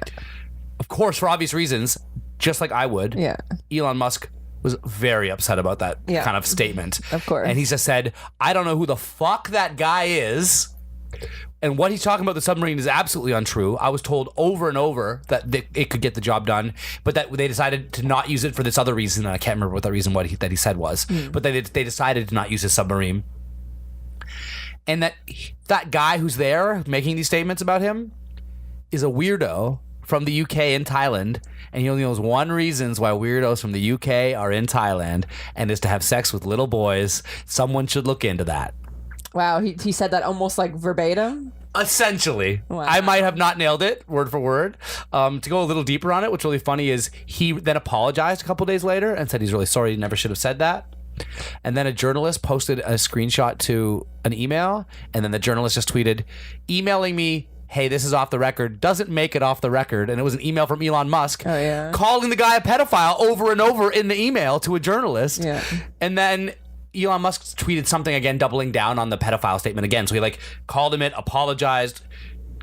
C: Of course, for obvious reasons, just like I would.
B: Yeah.
C: Elon Musk was very upset about that kind of statement.
B: Of course.
C: And he just said, I don't know who the fuck that guy is. And what he's talking about the submarine is absolutely untrue. I was told over and over that it could get the job done, but that they decided to not use it for this other reason. And I can't remember what that reason that he said was. But they decided to not use his submarine. And that guy who's there making these statements about him is a weirdo from the UK and Thailand, and he only knows one reason why weirdos from the UK are in Thailand, and is to have sex with little boys. Someone should look into that.
B: Wow, he said that almost like verbatim.
C: Essentially.
B: Wow.
C: I might have not nailed it word for word. To go a little deeper on it, what's really funny is he then apologized a couple days later and said he's really sorry, he never should have said that. And then a journalist posted a screenshot to an email, and then the journalist just tweeted, emailing me, hey, this is off the record, doesn't make it off the record. And it was an email from Elon Musk calling the guy a pedophile over and over in the email to a journalist. Yeah. And then Elon Musk tweeted something again, doubling down on the pedophile statement again. So he like called him it, apologized,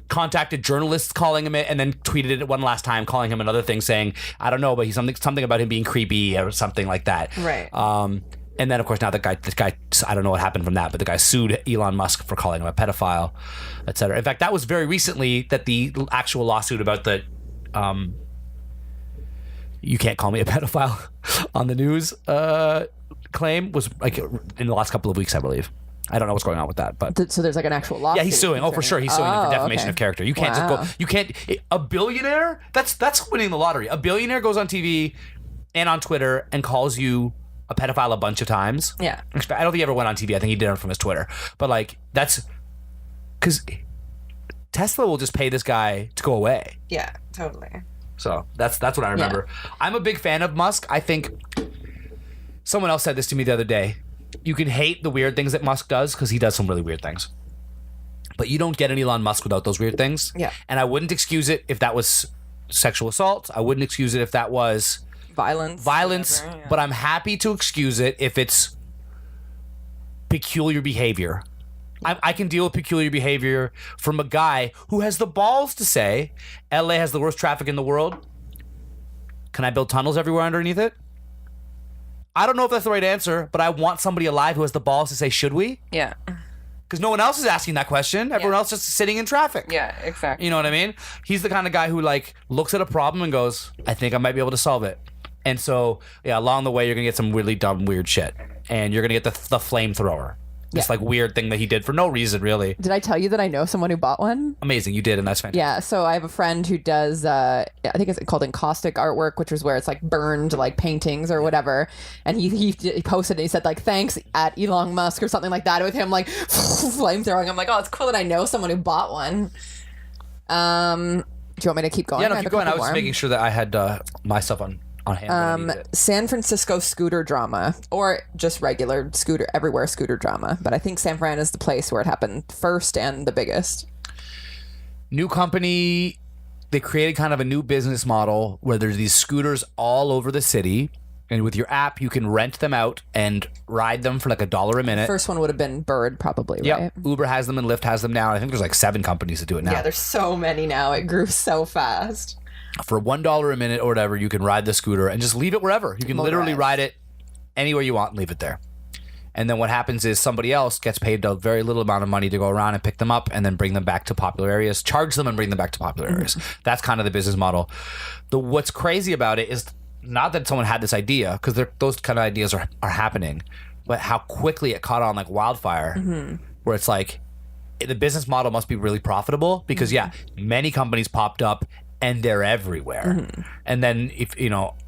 C: contacted journalists calling him it, and then tweeted it one last time, calling him another thing, saying, I don't know, but he's something about him being creepy or something like that.
B: Right.
C: And then, of course, now this guy, I don't know what happened from that, but the guy sued Elon Musk for calling him a pedophile, etc. In fact, that was very recently that the actual lawsuit about the you can't call me a pedophile on the news claim was like in the last couple of weeks, I believe. I don't know what's going on with that, but
B: so there's like an actual lawsuit.
C: Yeah, he's suing. Oh, for sure, he's suing him for defamation of character. You can't just go. You can't. A billionaire. That's winning the lottery. A billionaire goes on TV and on Twitter and calls you a pedophile a bunch of times.
B: Yeah.
C: I don't think he ever went on TV. I think he did it from his Twitter. But like, that's because Tesla will just pay this guy to go away.
B: Yeah, totally.
C: So that's what I remember. Yeah. I'm a big fan of Musk. I think someone else said this to me the other day. You can hate the weird things that Musk does because he does some really weird things. But you don't get an Elon Musk without those weird things.
B: Yeah.
C: And I wouldn't excuse it if that was sexual assault. I wouldn't excuse it if that was
B: violence,
C: whatever, yeah. But I'm happy to excuse it if it's peculiar behavior. I can deal with peculiar behavior from a guy who has the balls to say, LA has the worst traffic in the world. Can I build tunnels everywhere underneath it? I don't know if that's the right answer, but I want somebody alive who has the balls to say, should we?
B: Yeah.
C: Because no one else is asking that question. Everyone else is just sitting in traffic.
B: Yeah, exactly.
C: You know what I mean? He's the kind of guy who like looks at a problem and goes, I think I might be able to solve it. And so, yeah, along the way, you're going to get some really dumb, weird shit. And you're going to get the flamethrower. This like weird thing that he did for no reason, really.
B: Did I tell you that I know someone who bought one?
C: Amazing, you did, and that's fantastic.
B: Yeah, so I have a friend who does, I think it's called encaustic artwork, which is where it's like burned like paintings or whatever. And he posted and he said like, thanks at Elon Musk or something like that with him like flamethrowing. I'm like, oh, it's cool that I know someone who bought one. Do you want me to keep going?
C: Yeah, no, keep going. I was just making sure that I had my stuff on hand.
B: San Francisco scooter drama, or just regular everywhere scooter drama, but I think San Fran is the place where it happened first and the biggest.
C: New company, they created kind of a new business model where there's these scooters all over the city, and with your app you can rent them out and ride them for like $1 a minute.
B: First one would have been Bird, probably, right?
C: Uber has them and Lyft has them now. I think there's like 7 companies that do it now.
B: Yeah, there's so many now. It grew so fast.
C: For $1 a minute or whatever, you can ride the scooter and just leave it wherever. You can literally ride it anywhere you want and leave it there. And then what happens is somebody else gets paid a very little amount of money to go around and pick them up and then bring them back to popular areas, charge them and bring them back to popular areas. That's kind of the business model. What's crazy about it is not that someone had this idea, because those kind of ideas are happening, but how quickly it caught on like wildfire, where it's like the business model must be really profitable because, many companies popped up and they're everywhere. And then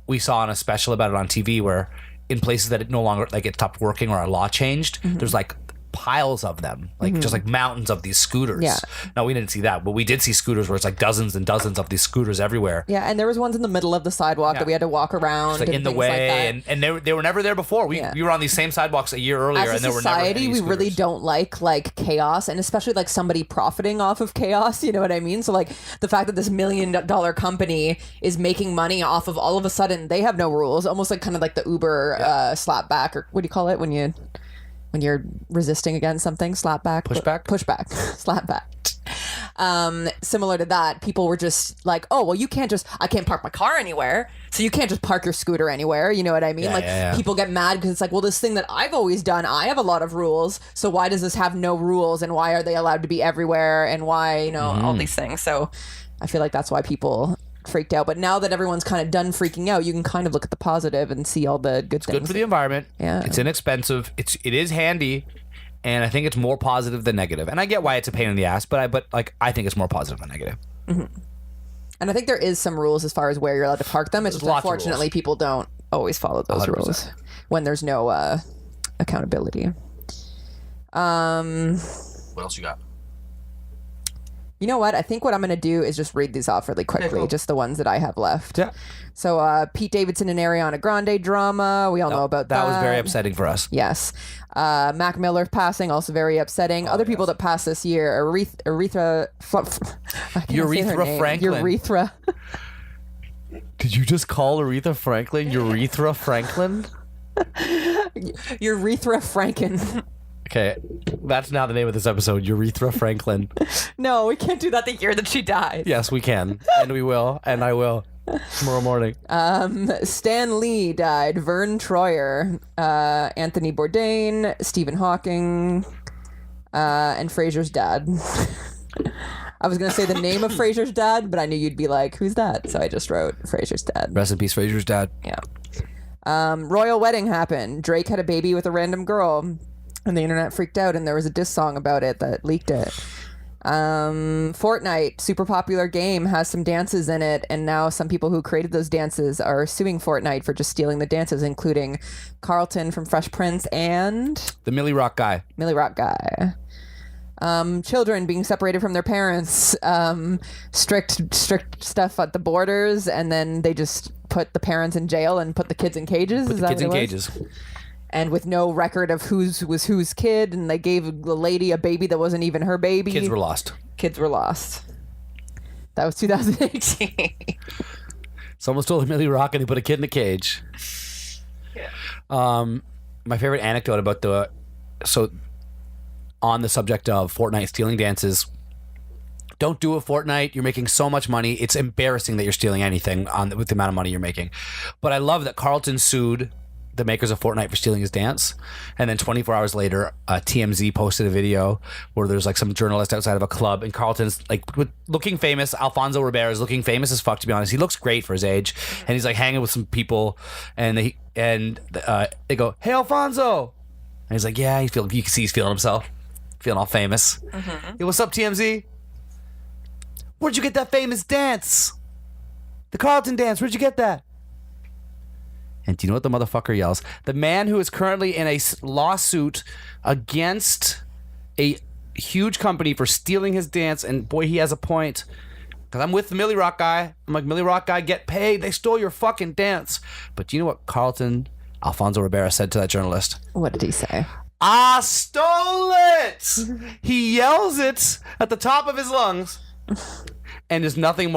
C: we saw on a special about it on TV where in places that it no longer, like it stopped working or a law changed, there's like piles of them, like just like mountains of these scooters. Yeah. Now we didn't see that, but we did see scooters where it's like dozens and dozens of these scooters everywhere.
B: Yeah, and there was ones in the middle of the sidewalk that we had to walk around
C: like in the way, like and they were never there before. We were on these same sidewalks a year earlier, and there were never any scooters. As a society, we
B: really don't like chaos, and especially like somebody profiting off of chaos. You know what I mean? So like the fact that this $1 million company is making money off of all of a sudden they have no rules, almost like kind of like the Uber slapback, or what do you call it when you're resisting against something? Slapback?
C: Pushback?
B: Pushback. Slapback. Similar to that, people were just like, oh, well, I can't park my car anywhere, so you can't just park your scooter anywhere. You know what I mean? People get mad because it's like, well, this thing that I've always done, I have a lot of rules, so why does this have no rules, and why are they allowed to be everywhere, and why, all these things. So I feel like that's why people freaked out. But now that everyone's kind of done freaking out, you can kind of look at the positive and see all the good things.
C: Good for the environment.
B: Yeah,
C: it's inexpensive. It is handy, and I think it's more positive than negative. And I get why it's a pain in the ass, but I think it's more positive than negative.
B: And I think there is some rules as far as where you're allowed to park them. It's just unfortunately people don't always follow those 100%. Rules when there's no accountability.
C: What else you got?
B: You know what? I think what I'm going to do is just read these off really quickly, just the ones that I have left.
C: Yeah.
B: So Pete Davidson and Ariana Grande drama. We all know about that.
C: That was very upsetting for us.
B: Yes. Mac Miller passing, also very upsetting. Other people that passed this year, Urethra
C: Franklin.
B: Urethra.
C: Did you just call Aretha Franklin Urethra Franklin?
B: Urethra Franken.
C: Okay, that's now the name of this episode, Urethra Franklin.
B: No, we can't do that the year that she died.
C: Yes, we can, and we will, and I will tomorrow morning.
B: Stan Lee died. Vern Troyer, Anthony Bourdain, Stephen Hawking, and Frasier's dad. I was going to say the name of Frasier's dad, but I knew you'd be like, who's that? So I just wrote Frasier's dad.
C: Rest in peace, Frasier's dad.
B: Yeah. Royal wedding happened. Drake had a baby with a random girl. And the internet freaked out, and there was a diss song about it that leaked it. Fortnite, super popular game, has some dances in it, and now some people who created those dances are suing Fortnite for just stealing the dances, including Carlton from Fresh Prince and...
C: the Millie Rock guy.
B: Children being separated from their parents, strict stuff at the borders, and then they just put the parents in jail and put the kids in cages.
C: Put the kids in cages.
B: And with no record of whose kid, and they gave the lady a baby that wasn't even her baby.
C: Kids were lost.
B: That was 2018.
C: Someone stole a Millie Rock and he put a kid in a cage. Yeah. My favorite anecdote about on the subject of Fortnite stealing dances. Don't do it, Fortnite. You're making so much money. It's embarrassing that you're stealing anything with the amount of money you're making. But I love that Carlton sued the makers of Fortnite for stealing his dance, and then 24 hours later TMZ posted a video where there's like some journalist outside of a club, and Carlton's like looking famous. Alfonso Ribeiro is looking famous as fuck, to be honest. He looks great for his age, and he's like hanging with some people, and they go, "Hey, Alfonso," and he's like, "Yeah." You can see he's feeling himself, feeling all famous. Hey, what's up, TMZ? Where'd you get that famous dance? The Carlton dance. Where'd you get that? And do you know what the motherfucker yells? The man who is currently in a lawsuit against a huge company for stealing his dance, and boy, he has a point. Because I'm with the Millie Rock guy. I'm like, Millie Rock guy, get paid. They stole your fucking dance. But do you know what Alfonso Ribeiro said to that journalist?
B: What did he say?
C: I stole it! He yells it at the top of his lungs. And there's nothing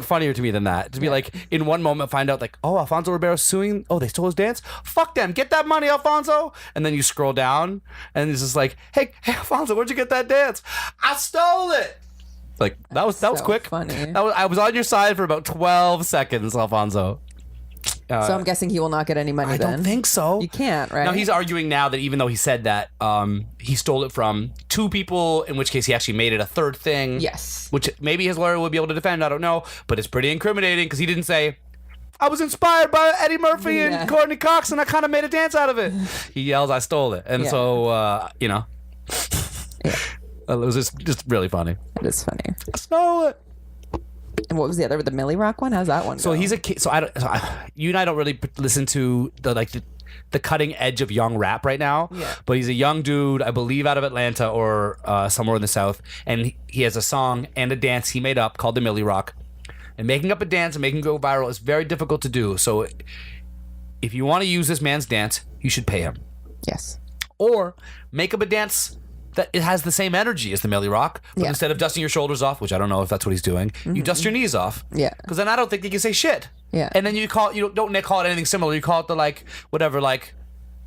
C: funnier to me than that. To be like, in one moment, find out like, oh, Alfonso Ribeiro's suing. Oh, they stole his dance? Fuck them. Get that money, Alfonso. And then you scroll down, and it's just like, hey, Alfonso, where'd you get that dance? I stole it. Like that was quick.
B: Funny.
C: I was on your side for about 12 seconds, Alfonso.
B: So I'm guessing he will not get any money.
C: I
B: then.
C: don't think so.
B: You can't, right?
C: Now he's arguing now that even though he said that, he stole it from two people, in which case he actually made it a third thing.
B: Yes.
C: Which maybe his lawyer would be able to defend. I don't know, but it's pretty incriminating because he didn't say, "I was inspired by Eddie Murphy and Courtney Cox, and I kind of made a dance out of it." He yells, "I stole it," and so it was just really funny.
B: It is funny.
C: I stole it.
B: And what was the other, the Millie Rock one? How's that one?
C: So he's a kid. So you and I don't really listen to the cutting edge of young rap right now.
B: Yeah.
C: But he's a young dude, I believe, out of Atlanta or somewhere in the South, and he has a song and a dance he made up called the Millie Rock. And making up a dance and making it go viral is very difficult to do. So if you want to use this man's dance, you should pay him.
B: Yes.
C: Or make up a dance that it has the same energy as the Millie Rock, but instead of dusting your shoulders off, which I don't know if that's what he's doing, you dust your knees off.
B: Yeah.
C: Because then I don't think you can say shit.
B: Yeah.
C: And then you don't call it anything similar. You call it the whatever, like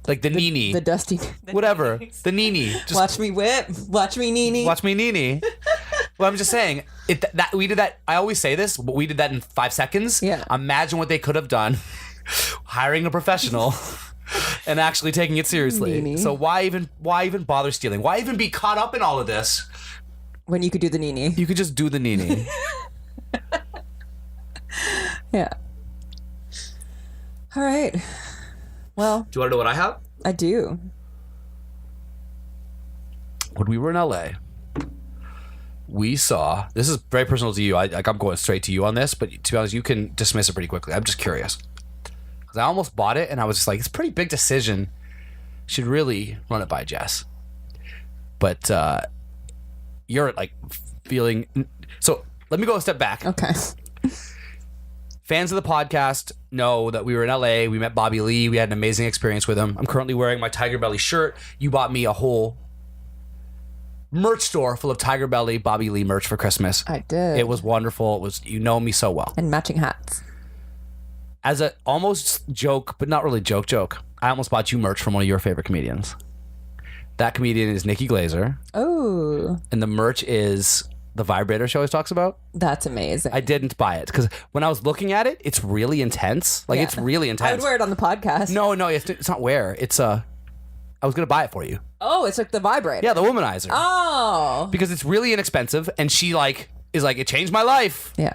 C: the nini.
B: The dusty.
C: Whatever. The nini. Just
B: Watch me whip. Watch me nini.
C: watch me nini. Well, I'm just saying that we did that. I always say this, but we did that in 5 seconds.
B: Yeah.
C: Imagine what they could have done, hiring a professional. And actually taking it seriously.
B: Nini.
C: So why even bother stealing? Why even be caught up in all of this?
B: When you could do the nini.
C: You could just do the nini.
B: Yeah. All right. Well,
C: Do you want to know what I have?
B: I do.
C: When we were in LA, we saw, this is very personal to you. I'm going straight to you on this, but to be honest, you can dismiss it pretty quickly. I'm just curious. Because I almost bought it, and I was just like, it's a pretty big decision. Should really run it by Jess. But you're like feeling... So let me go a step back.
B: Okay.
C: Fans of the podcast know that we were in LA. We met Bobby Lee. We had an amazing experience with him. I'm currently wearing my Tiger Belly shirt. You bought me a whole merch store full of Tiger Belly Bobby Lee merch for Christmas.
B: I did.
C: It was wonderful. You know me so well.
B: And matching hats.
C: As a almost joke, but not really joke, I almost bought you merch from one of your favorite comedians. That comedian is Nikki Glazer.
B: Oh.
C: And the merch is the vibrator she always talks about.
B: That's amazing.
C: I didn't buy it because when I was looking at it, it's really intense. Like, it's really intense.
B: I would wear it on the podcast.
C: No, it's not wear. It's I was going to buy it for you.
B: Oh, it's like the vibrator.
C: Yeah, the Womanizer.
B: Oh.
C: Because it's really inexpensive, and she is like, it changed my life.
B: Yeah.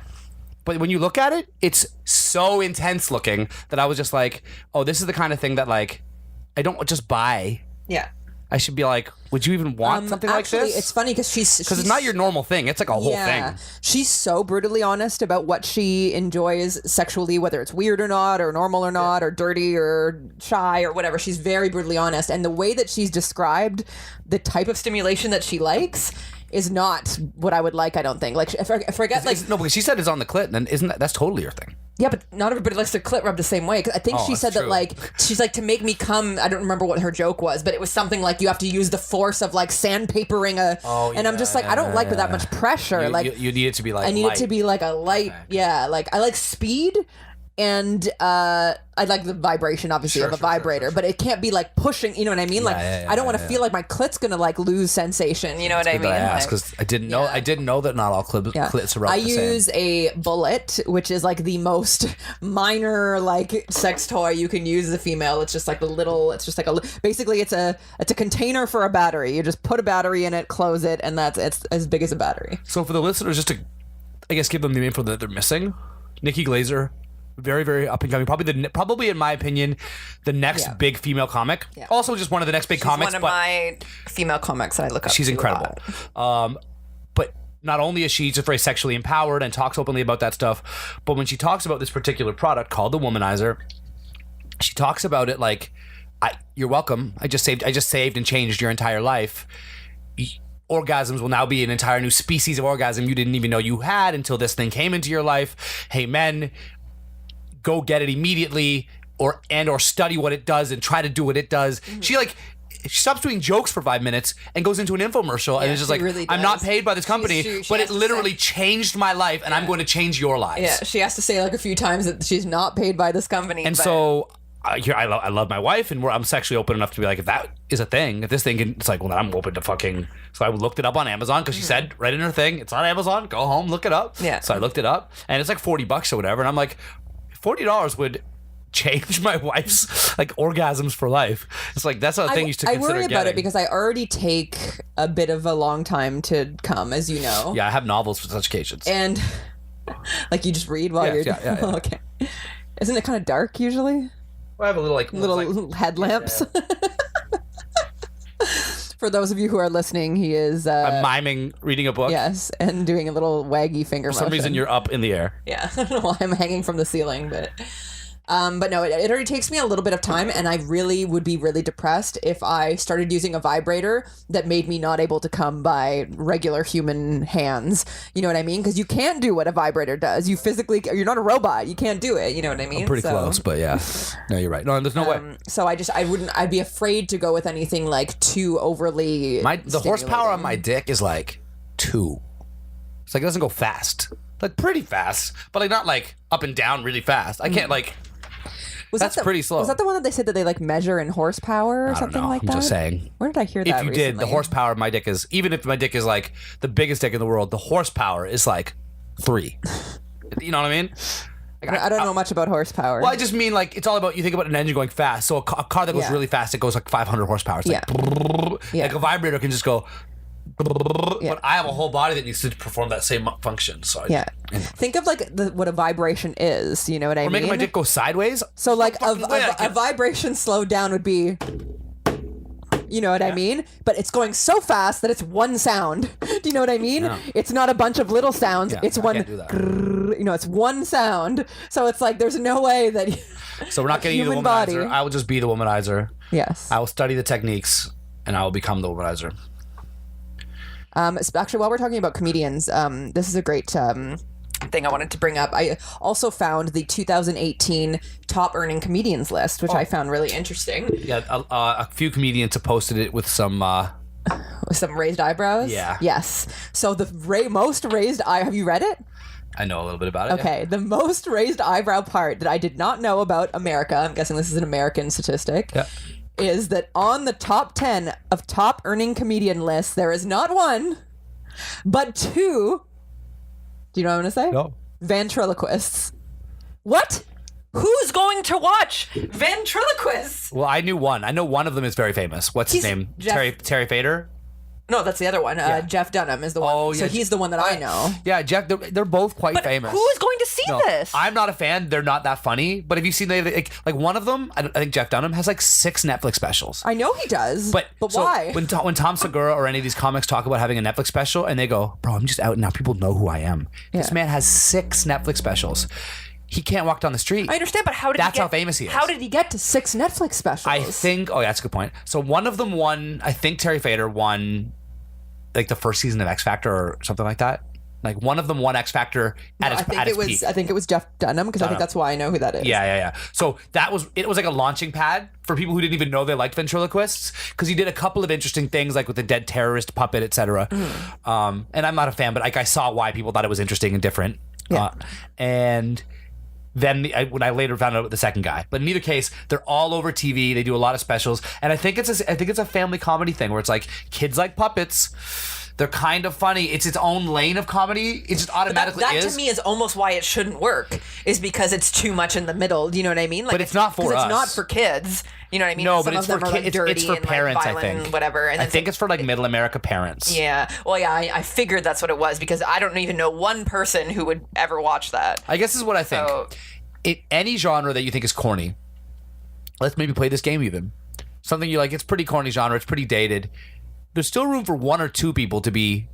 C: But when you look at it, it's so intense looking that I was just like, oh, this is the kind of thing that I don't just buy.
B: Yeah.
C: I should be like, would you even want something like this?
B: It's funny because she's
C: it's not your normal thing. It's like a whole thing.
B: She's so brutally honest about what she enjoys sexually, whether it's weird or not, or normal or not, or dirty or shy or whatever. She's very brutally honest. And the way that she's described the type of stimulation that she likes is not what I would like, I don't think. Like, I forget,
C: No, because she said it's on the clit, and that's totally your thing.
B: Yeah, but not everybody likes their clit rubbed the same way. 'Cause I think she said
C: true.
B: that, she's like, to make me come, I don't remember what her joke was, but it was something like you have to use the force of, sandpapering and I'm just like, I don't like with that much pressure.
C: You need it to be
B: I need it to be like a light, I like speed, and I like the vibration, obviously, of a vibrator, but it can't be pushing, you know what I mean? I don't want to feel like my clit's gonna lose sensation, you know what I mean?
C: I asked because I didn't know that not all clits are
B: I
C: the same.
B: use a bullet, which is the most minor sex toy you can use as a female. It's just basically it's a container for a battery. You just put a battery in it, close it, and it's as big as a battery.
C: So for the listeners, just to, I guess, give them the info that they're missing, Nikki Glazer, very, very up and coming. Probably in my opinion, the next big female comic. Yeah. Also, just one of the next big comics.
B: One of my female comics that I look up.
C: She's incredible. But not only is she just very sexually empowered and talks openly about that stuff, but when she talks about this particular product called the Womanizer, she talks about it like, "You're welcome. I just saved and changed your entire life." Orgasms will now be an entire new species of orgasm you didn't even know you had until this thing came into your life. Hey, men, go get it immediately, or study what it does and try to do what it does. Mm-hmm. She stops doing jokes for 5 minutes and goes into an infomercial and it's just really I'm not paid by this company, but it literally changed my life, and I'm going to change your lives.
B: Yeah, she has to say a few times that she's not paid by this company.
C: And so I love my wife, and I'm sexually open enough to be like, if that is a thing, if this thing can, it's like, well, then I'm open to fucking. So I looked it up on Amazon because she said right in her thing, it's on Amazon. Go home, look it up.
B: Yeah.
C: So I looked it up, and it's like $40 or whatever, and I'm like, $40 would change my wife's like orgasms for life. It's like that's a thing you should consider.
B: I worry about it because I already take a bit of a long time to come, as you know.
C: Yeah, I have novels for such occasions.
B: And like you just read while you're.
C: Yeah.
B: Okay. Isn't it kind of dark usually?
C: I have a little like
B: little headlamps. Yeah. For those of you who are listening, he is
C: I'm miming reading a book.
B: Yes, and doing a little waggy finger motion.
C: For some reason, you're up in the air.
B: Yeah, I don't know why I'm hanging from the ceiling, but no, it already takes me a little bit of time, and I really would be really depressed if I started using a vibrator that made me not able to come by regular human hands. You know what I mean? Because you can't do what a vibrator does. You're not a robot. You can't do it. You know what I mean?
C: I'm pretty close, but yeah. No, you're right. No, there's no way.
B: So I'd be afraid to go with anything like too overly.
C: The horsepower on my dick is like 2. It's like it doesn't go fast. Like pretty fast, but like not like up and down really fast. I can't like. That's pretty slow.
B: Was that the one that they said that they like measure in horsepower or something like that?
C: I'm just saying.
B: Where did I hear that?
C: If you
B: recently?
C: did, the horsepower of my dick is, even if my dick is like the biggest dick in the world, the horsepower is like 3. You know what I mean? Like,
B: I don't know much about horsepower.
C: Well, I just mean like it's all about, you think about an engine going fast. So a car that goes really fast, it goes like 500 horsepower. It's like a vibrator can just go. But I have a whole body that needs to perform that same function. So
B: think of like what a vibration is. You know what I mean?
C: Or making my dick go sideways.
B: So like a vibration slowed down would be. You know what I mean? But it's going so fast that it's one sound. Do you know what I mean? No. It's not a bunch of little sounds. It's one. You know, it's one sound. So it's like there's no way that.
C: So we're not getting you the womanizer. Body. I will just be the womanizer.
B: Yes.
C: I will study the techniques, and I will become the womanizer.
B: Actually, while we're talking about comedians, this is a great thing I wanted to bring up. I also found the 2018 top earning comedians list, which I found really interesting.
C: Yeah, a few comedians have posted it with some
B: raised eyebrows.
C: Yeah.
B: Yes. So the most raised eye. Have you read it?
C: I know a little bit about it.
B: Okay. Yeah. The most raised eyebrow part that I did not know about America. I'm guessing this is an American statistic.
C: Yeah.
B: Is that on the top 10 of top earning comedian lists, there is not 1, but 2. Do you know what I'm going to say?
C: No.
B: Ventriloquists. What? Who's going to watch ventriloquists?
C: Well, I knew one. I know one of them is very famous. What's his name? Terry Fader?
B: No, that's the other one. Jeff Dunham is the one. Oh, yeah. So he's the one that I know.
C: Yeah, Jeff. They're both quite famous.
B: Who is going to see this?
C: I'm not a fan. They're not that funny. But have you seen like one of them? I think Jeff Dunham has like 6 Netflix specials.
B: I know he does. But
C: so
B: why?
C: When Tom Segura or any of these comics talk about having a Netflix special, and they go, "Bro, I'm just out now. People know who I am." Yeah. This man has 6 Netflix specials. He can't walk down the street.
B: I understand, but
C: that's how famous he is.
B: How did he get to 6 Netflix specials?
C: I think. Oh, yeah, that's a good point. So one of them won. I think Terry Fader won. Like the first season of X Factor or something like that. Like one of them won X Factor at its peak.
B: I think it was Jeff Dunham because I think that's why I know who that is.
C: Yeah. So it was like a launching pad for people who didn't even know they liked ventriloquists, because he did a couple of interesting things like with the dead terrorist puppet, etc. And I'm not a fan, but like I saw why people thought it was interesting and different. Yeah. And then when I later found out about the second guy, but in either case, they're all over TV. They do a lot of specials, and I think it's a family comedy thing where it's like kids like puppets. They're kind of funny. It's its own lane of comedy. It just automatically
B: that to me is almost why it shouldn't work, is because it's too much in the middle. Do you know what I mean? Like,
C: but it's not for us.
B: It's not for kids. You know what I mean?
C: No, but it's for kids. It's for parents,
B: like,
C: I think.
B: Whatever. And
C: I think it's for like middle America parents.
B: Yeah. Well, yeah, I figured that's what it was, because I don't even know one person who would ever watch that.
C: I guess this is what I think. Any genre that you think is corny, let's maybe play this game even. Something you like, it's pretty corny genre, it's pretty dated. There's still room for 1 or 2 people to be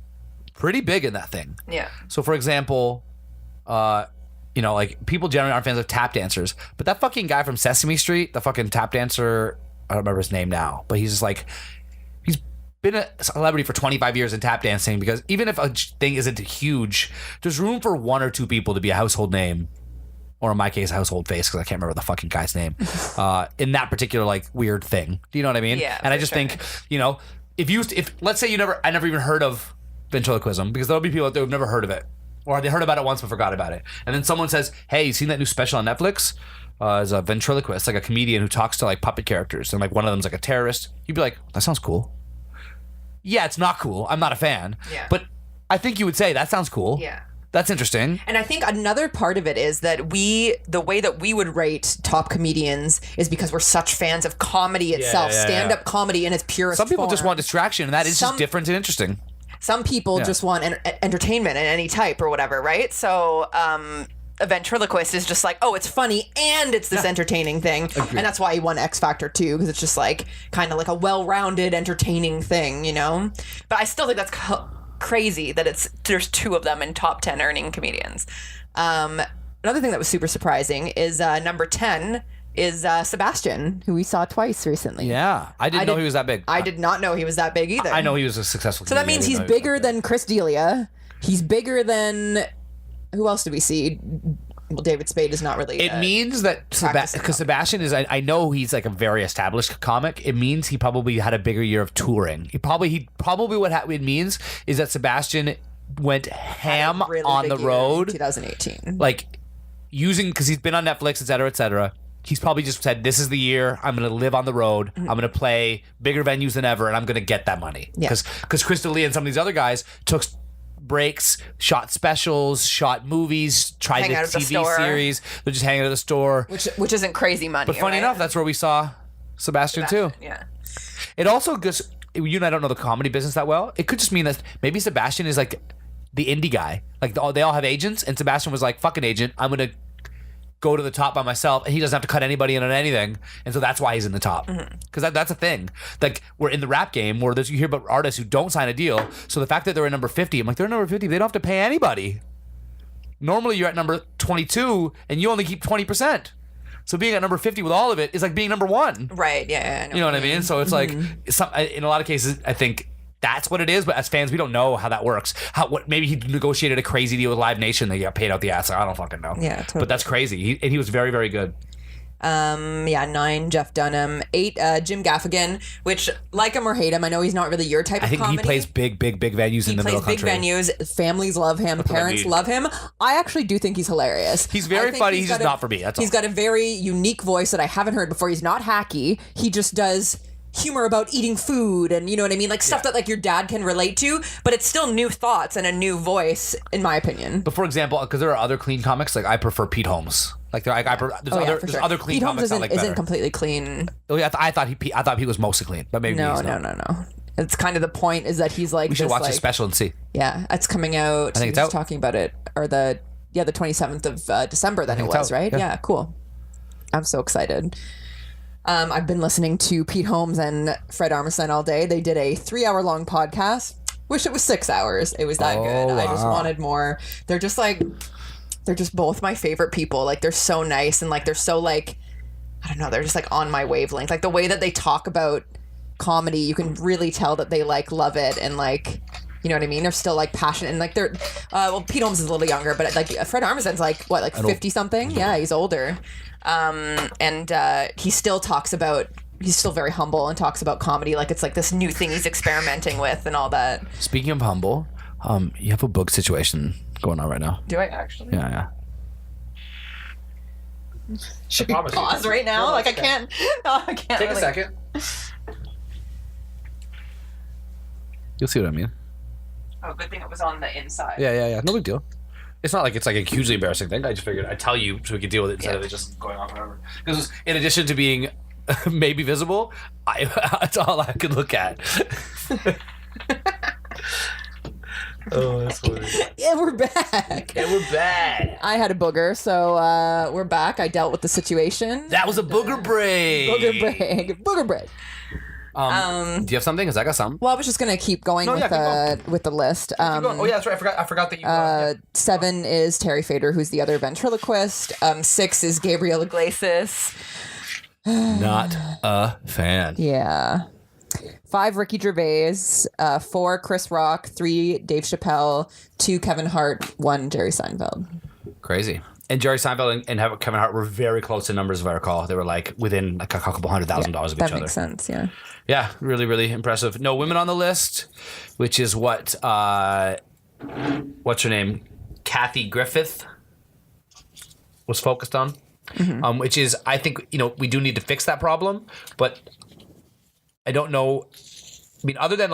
C: pretty big in that thing.
B: Yeah.
C: So for example, like people generally aren't fans of tap dancers, but that fucking guy from Sesame Street, the fucking tap dancer, I don't remember his name now, but he's just like, he's been a celebrity for 25 years in tap dancing, because even if a thing isn't huge, there's room for 1 or 2 people to be a household name. Or in my case, a household face, because I can't remember the fucking guy's name, in that particular like weird thing. Do you know what I mean?
B: Yeah.
C: And I just think, if let's say I never even heard of ventriloquism, because there'll be people out there who've never heard of it, or they heard about it once but forgot about it, and then someone says, "Hey, you seen that new special on Netflix?" as a ventriloquist, like a comedian who talks to like puppet characters, and like one of them's like a terrorist, you'd be like, that sounds cool. Yeah, it's not cool. I'm not a fan.
B: Yeah.
C: But I think you would say that sounds cool.
B: Yeah.
C: That's interesting.
B: And I think another part of it is that the way that we would rate top comedians is because we're such fans of comedy itself, stand-up comedy in its purest
C: Some people
B: form.
C: just want distraction, and that is just different and interesting.
B: Some people just want entertainment in any type or whatever, right? So a ventriloquist is just like, oh, it's funny and it's this entertaining thing. Agreed. And that's why he won X Factor too, because it's just like kind of like a well-rounded, entertaining thing, you know? But I still think that's crazy that there's 2 of them in top 10 earning comedians. Another thing that was super surprising is number 10 is Sebastian, who we saw twice recently.
C: Yeah, I didn't know he was that big.
B: I did not know he was that big either.
C: I know he was a successful
B: So that means he's bigger than Chris D'Elia. He's bigger than... Who else did we see? Well, David Spade is not really...
C: It means that... Because Sebastian is... I know he's like a very established comic. It means he probably had a bigger year of touring. He probably what it means is that Sebastian went ham really on the road.
B: 2018.
C: Like, because he's been on Netflix, et cetera, et cetera. He's probably just said, this is the year I'm going to live on the road. I'm going to play bigger venues than ever, and I'm going to get that money. Because Chris D'Elia and some of these other guys took breaks, shot specials, shot movies, tried the TV series. They're just hanging out at the store.
B: Which isn't crazy money.
C: But funny enough, that's where we saw Sebastian too.
B: Yeah.
C: It also just, you and I don't know the comedy business that well. It could just mean that maybe Sebastian is like the indie guy. Like they all have agents, and Sebastian was like, fuck an agent. I'm going to go to the top by myself, and he doesn't have to cut anybody in on anything, and so that's why he's in the top. Because that's a thing. Like, we're in the rap game where you hear about artists who don't sign a deal, so the fact that they're at number 50, I'm like, they're at number 50, they don't have to pay anybody. Normally you're at number 22 and you only keep 20%. So being at number 50 with all of it is like being number 1.
B: Right. Yeah.
C: You know what I mean? So it's like in a lot of cases, I think that's what it is. But as fans, we don't know how that works. Maybe he negotiated a crazy deal with Live Nation. They got paid out the ass. I don't fucking know.
B: Yeah, totally.
C: But that's crazy. He was very, very good.
B: 9, Jeff Dunham. 8, Jim Gaffigan, which, like him or hate him, I know he's not really your type of comedy.
C: I think he plays big venues in the middle country.
B: He plays big venues. Families love him. Parents love him. I actually do think he's hilarious.
C: He's very funny. He's just not for me. That's all.
B: He's got a very unique voice that I haven't heard before. He's not hacky. He just does humor about eating food and you know what I mean, like stuff that like your dad can relate to, but it's still new thoughts and a new voice, in my opinion.
C: But for example, because there are other clean comics, like I prefer Pete Holmes. Like there's other clean
B: Pete Holmes
C: comics I like better.
B: Isn't completely clean.
C: Oh yeah, I thought he was mostly clean, but maybe he's not.
B: No. It's kind of the point is that he's like.
C: We should watch his special and see.
B: Yeah, it's coming out.
C: I think it's out.
B: Talking about it, or the 27th of December. Then it was right. Yeah, cool. I'm so excited. I've been listening to Pete Holmes and Fred Armisen all day. They did a 3-hour-long podcast. Wish it was 6 hours. It was that good. Wow. I just wanted more. They're just both my favorite people. Like, they're so nice and like they're so like, I don't know, they're just like on my wavelength. Like the way that they talk about comedy, you can really tell that they like love it and like, you know what I mean? They're still like passionate and like they're Pete Holmes is a little younger, but like Fred Armisen's like what, like 50 something? Yeah, he's older. And he still talks about, he's still very humble and talks about comedy like it's like this new thing he's experimenting with and all that.
C: Speaking of humble, you have a book situation going on right now.
B: Do I actually?
C: Yeah.
B: Should we pause right now? Like I can't
C: Take
B: really.
C: a second. You'll see what I mean.
B: Oh, good thing it was on the inside.
C: Yeah. No big deal. It's not like it's like a hugely embarrassing thing. I just figured I'd tell you so we could deal with it instead of it just going on forever. Because in addition to being maybe visible, that's all I could look at. Oh, that's funny.
B: Yeah, we're back. I had a booger, so we're back. I dealt with the situation.
C: That was a booger break.
B: Booger break.
C: Do you have something? Because I got some.
B: Well, I was just gonna keep going with the list.
C: Oh yeah, that's right. I forgot that you.
B: 7 is Terry Fader, who's the other ventriloquist. 6 is Gabriel Iglesias.
C: Not a fan.
B: Yeah. 5 Ricky Gervais. 4 Chris Rock. 3 Dave Chappelle. 2 Kevin Hart. 1 Jerry Seinfeld.
C: Crazy. And Jerry Seinfeld and Kevin Hart were very close in numbers, if I recall. They were like within like a couple $100,000 of each other.
B: That makes sense, yeah.
C: Yeah, really, really impressive. No women on the list, which is what, what's her name? Kathy Griffith was focused on. which is, I think, we do need to fix that problem, but I don't know. I mean, other than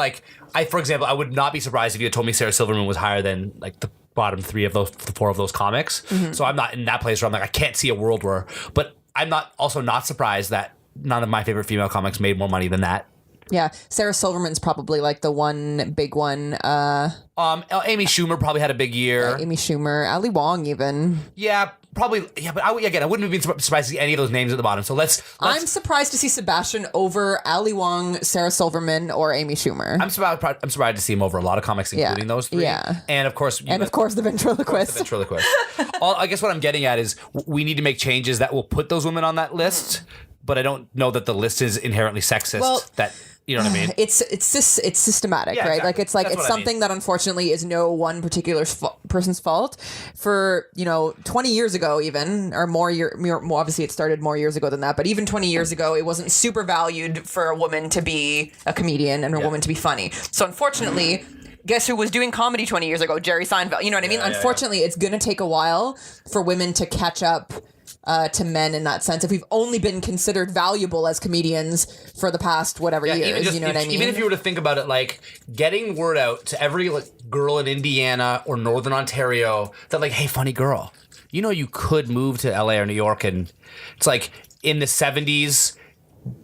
C: for example, I would not be surprised if you had told me Sarah Silverman was higher than the bottom three of those, the four of those comics. So I'm not in that place where I'm I can't see a world where, but I'm not surprised that none of my favorite female comics made more money than that.
B: Yeah, Sarah Silverman's probably the one big one.
C: Amy Schumer probably had a big year.
B: Amy Schumer, Ali Wong even.
C: Yeah, probably. Yeah, but I wouldn't have been surprised to see any of those names at the bottom. So
B: I'm surprised to see Sebastian over Ali Wong, Sarah Silverman, or Amy Schumer.
C: I'm surprised to see him over a lot of comics, including those three.
B: Yeah,
C: and of course,
B: the ventriloquist.
C: I guess what I'm getting at is we need to make changes that will put those women on that list. But I don't know that the list is inherently sexist.
B: Well,
C: you know what I mean?
B: It's systematic,
C: yeah,
B: right?
C: Exactly.
B: It's something that unfortunately is no one particular person's fault. For 20 years ago, even or more obviously it started more years ago than that. But even 20 years ago, it wasn't super valued for a woman to be a comedian and a woman to be funny. So unfortunately. Guess who was doing comedy 20 years ago? Jerry Seinfeld. You know what I mean? Unfortunately, it's going to take a while for women to catch up to men in that sense. If we've only been considered valuable as comedians for the past whatever years, you know what I mean?
C: Even if you were to think about it, getting word out to every girl in Indiana or Northern Ontario that hey, funny girl, you could move to LA or New York, and it's in the 70s.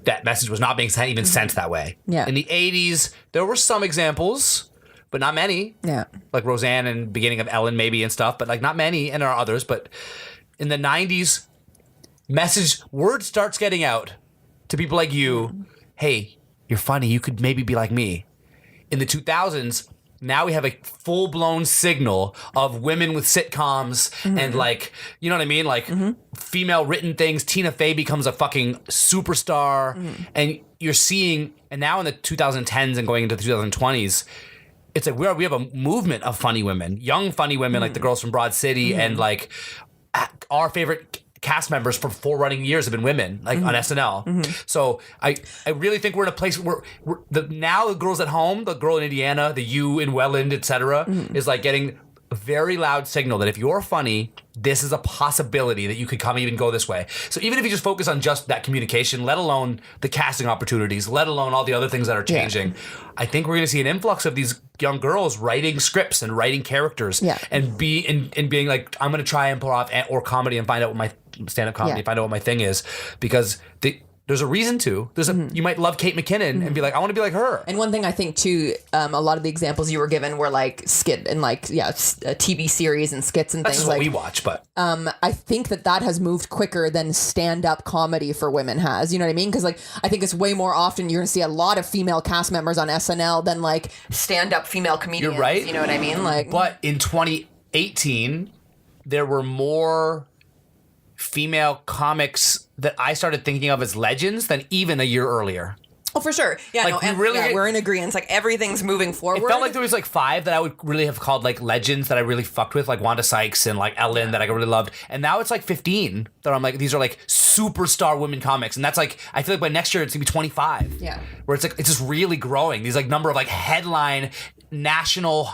C: That message was not being sent that way.
B: Yeah.
C: In the 80s, there were some examples. But not many.
B: Yeah.
C: Like Roseanne and beginning of Ellen maybe and stuff, but not many, and there are others. But in the 90s, word starts getting out to people like you, hey, you're funny, you could maybe be like me. In the 2000s, now we have a full-blown signal of women with sitcoms and you know what I mean? Female written things. Tina Fey becomes a fucking superstar. And you're seeing, and now in the 2010s and going into the 2020s, it's we have a movement of funny women, young funny women like the girls from Broad City, and our favorite cast members for 4 running years have been women, on SNL. So I really think we're in a place where now the girls at home, the girl in Indiana, the you in Welland, etc., is getting a very loud signal that if you're funny, this is a possibility that you could come even go this way. So even if you just focus on just that communication, let alone the casting opportunities, let alone all the other things that are changing, I think we're going to see an influx of these young girls writing scripts and writing characters and being I'm going to try and pull off or comedy and find out what my stand-up comedy, find out what my thing is, because there's a reason to. You might love Kate McKinnon and be I want to be like her.
B: And one thing I think too, a lot of the examples you were given were skit and TV series and skits and
C: That's
B: things.
C: That's what we watch, but
B: I think that has moved quicker than stand-up comedy for women has. You know what I mean? Because I think it's way more often you're going to see a lot of female cast members on SNL than stand-up female comedians.
C: You're right.
B: You know what I mean?
C: But in 2018, there were more female comics that I started thinking of as legends than even a year earlier.
B: Oh, for sure. Yeah, we're in agreement. Everything's moving forward.
C: It felt like there was 5 that I would really have called legends that I really fucked with, like Wanda Sykes and Ellen that I really loved. And now it's 15 that I'm these are superstar women comics. And that's I feel by next year it's gonna be 25.
B: Yeah.
C: Where it's it's just really growing. These number of headline national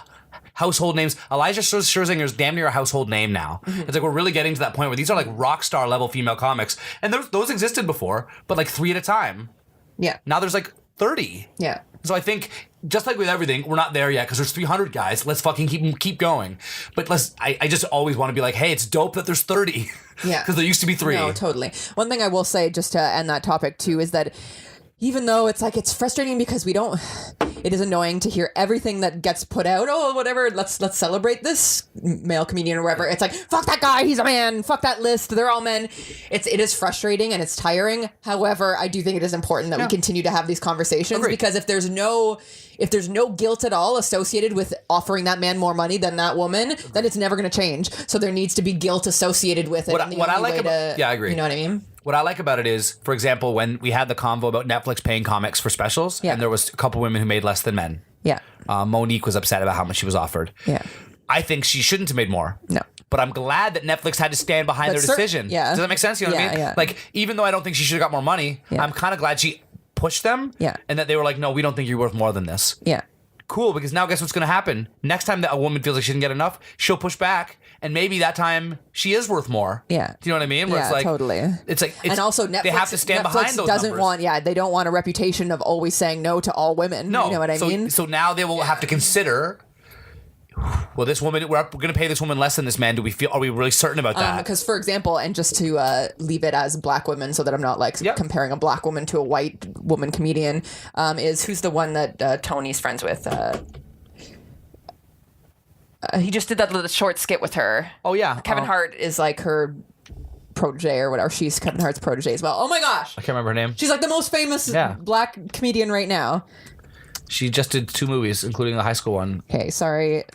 C: household names. Elijah Scherzinger's damn near a household name now. It's we're really getting to that point where these are rock star level female comics, and those existed before, but 3 at a time.
B: Yeah.
C: Now there's 30.
B: Yeah.
C: So I think just with everything, we're not there yet because there's 300 guys. Let's fucking keep going. But I just always want to be hey, it's dope that there's 30.
B: Yeah.
C: Because there used to be 3.
B: No, totally. One thing I will say just to end that topic too is that even though it's it's frustrating because it is annoying to hear everything that gets put out. Oh, whatever. Let's celebrate this male comedian or whatever. It's fuck that guy. He's a man. Fuck that list. They're all men. It is frustrating and it's tiring. However, I do think it is important that we continue to have these conversations. Agreed. Because if there's no guilt at all associated with offering that man more money than that woman, then it's never going to change. So there needs to be guilt associated with it.
C: I agree.
B: You know what I mean?
C: What I like about it is, for example, when we had the convo about Netflix paying comics for specials, and there was a couple women who made less than men.
B: Yeah.
C: Monique was upset about how much she was offered.
B: Yeah.
C: I think she shouldn't have made more.
B: No.
C: But I'm glad that Netflix had to stand behind their decision.
B: Yeah.
C: Does that make sense? You know what I mean?
B: Yeah.
C: Even though I don't think she should have got more money, I'm kind of glad she pushed them.
B: Yeah.
C: And that they were no, we don't think you're worth more than this.
B: Yeah.
C: cool, because now guess what's going to happen? Next time that a woman feels like she didn't get enough, she'll push back, and maybe that time she is worth more.
B: Yeah.
C: Do you know what I mean? Where
B: Yeah,
C: it's like,
B: totally.
C: It's like,
B: And also Netflix,
C: they have to stand
B: Netflix
C: behind those
B: doesn't
C: numbers.
B: want, they don't want a reputation of always saying no to all women.
C: No.
B: You know what I mean?
C: So now they will have to consider, well, this woman, we're going to pay this woman less than this man. Are we really certain about that?
B: Because, for example, and just to leave it as black women so that I'm not like comparing a black woman to a white woman comedian, is who's the one that Tony's friends with? He just did that little short skit with her.
C: Oh, yeah.
B: Kevin Hart is like her protege or whatever. She's Kevin Hart's protege as well. Oh my gosh.
C: I can't remember her name.
B: She's like the most famous black comedian right now.
C: She just did 2 movies, including the high school one.
B: Okay, sorry,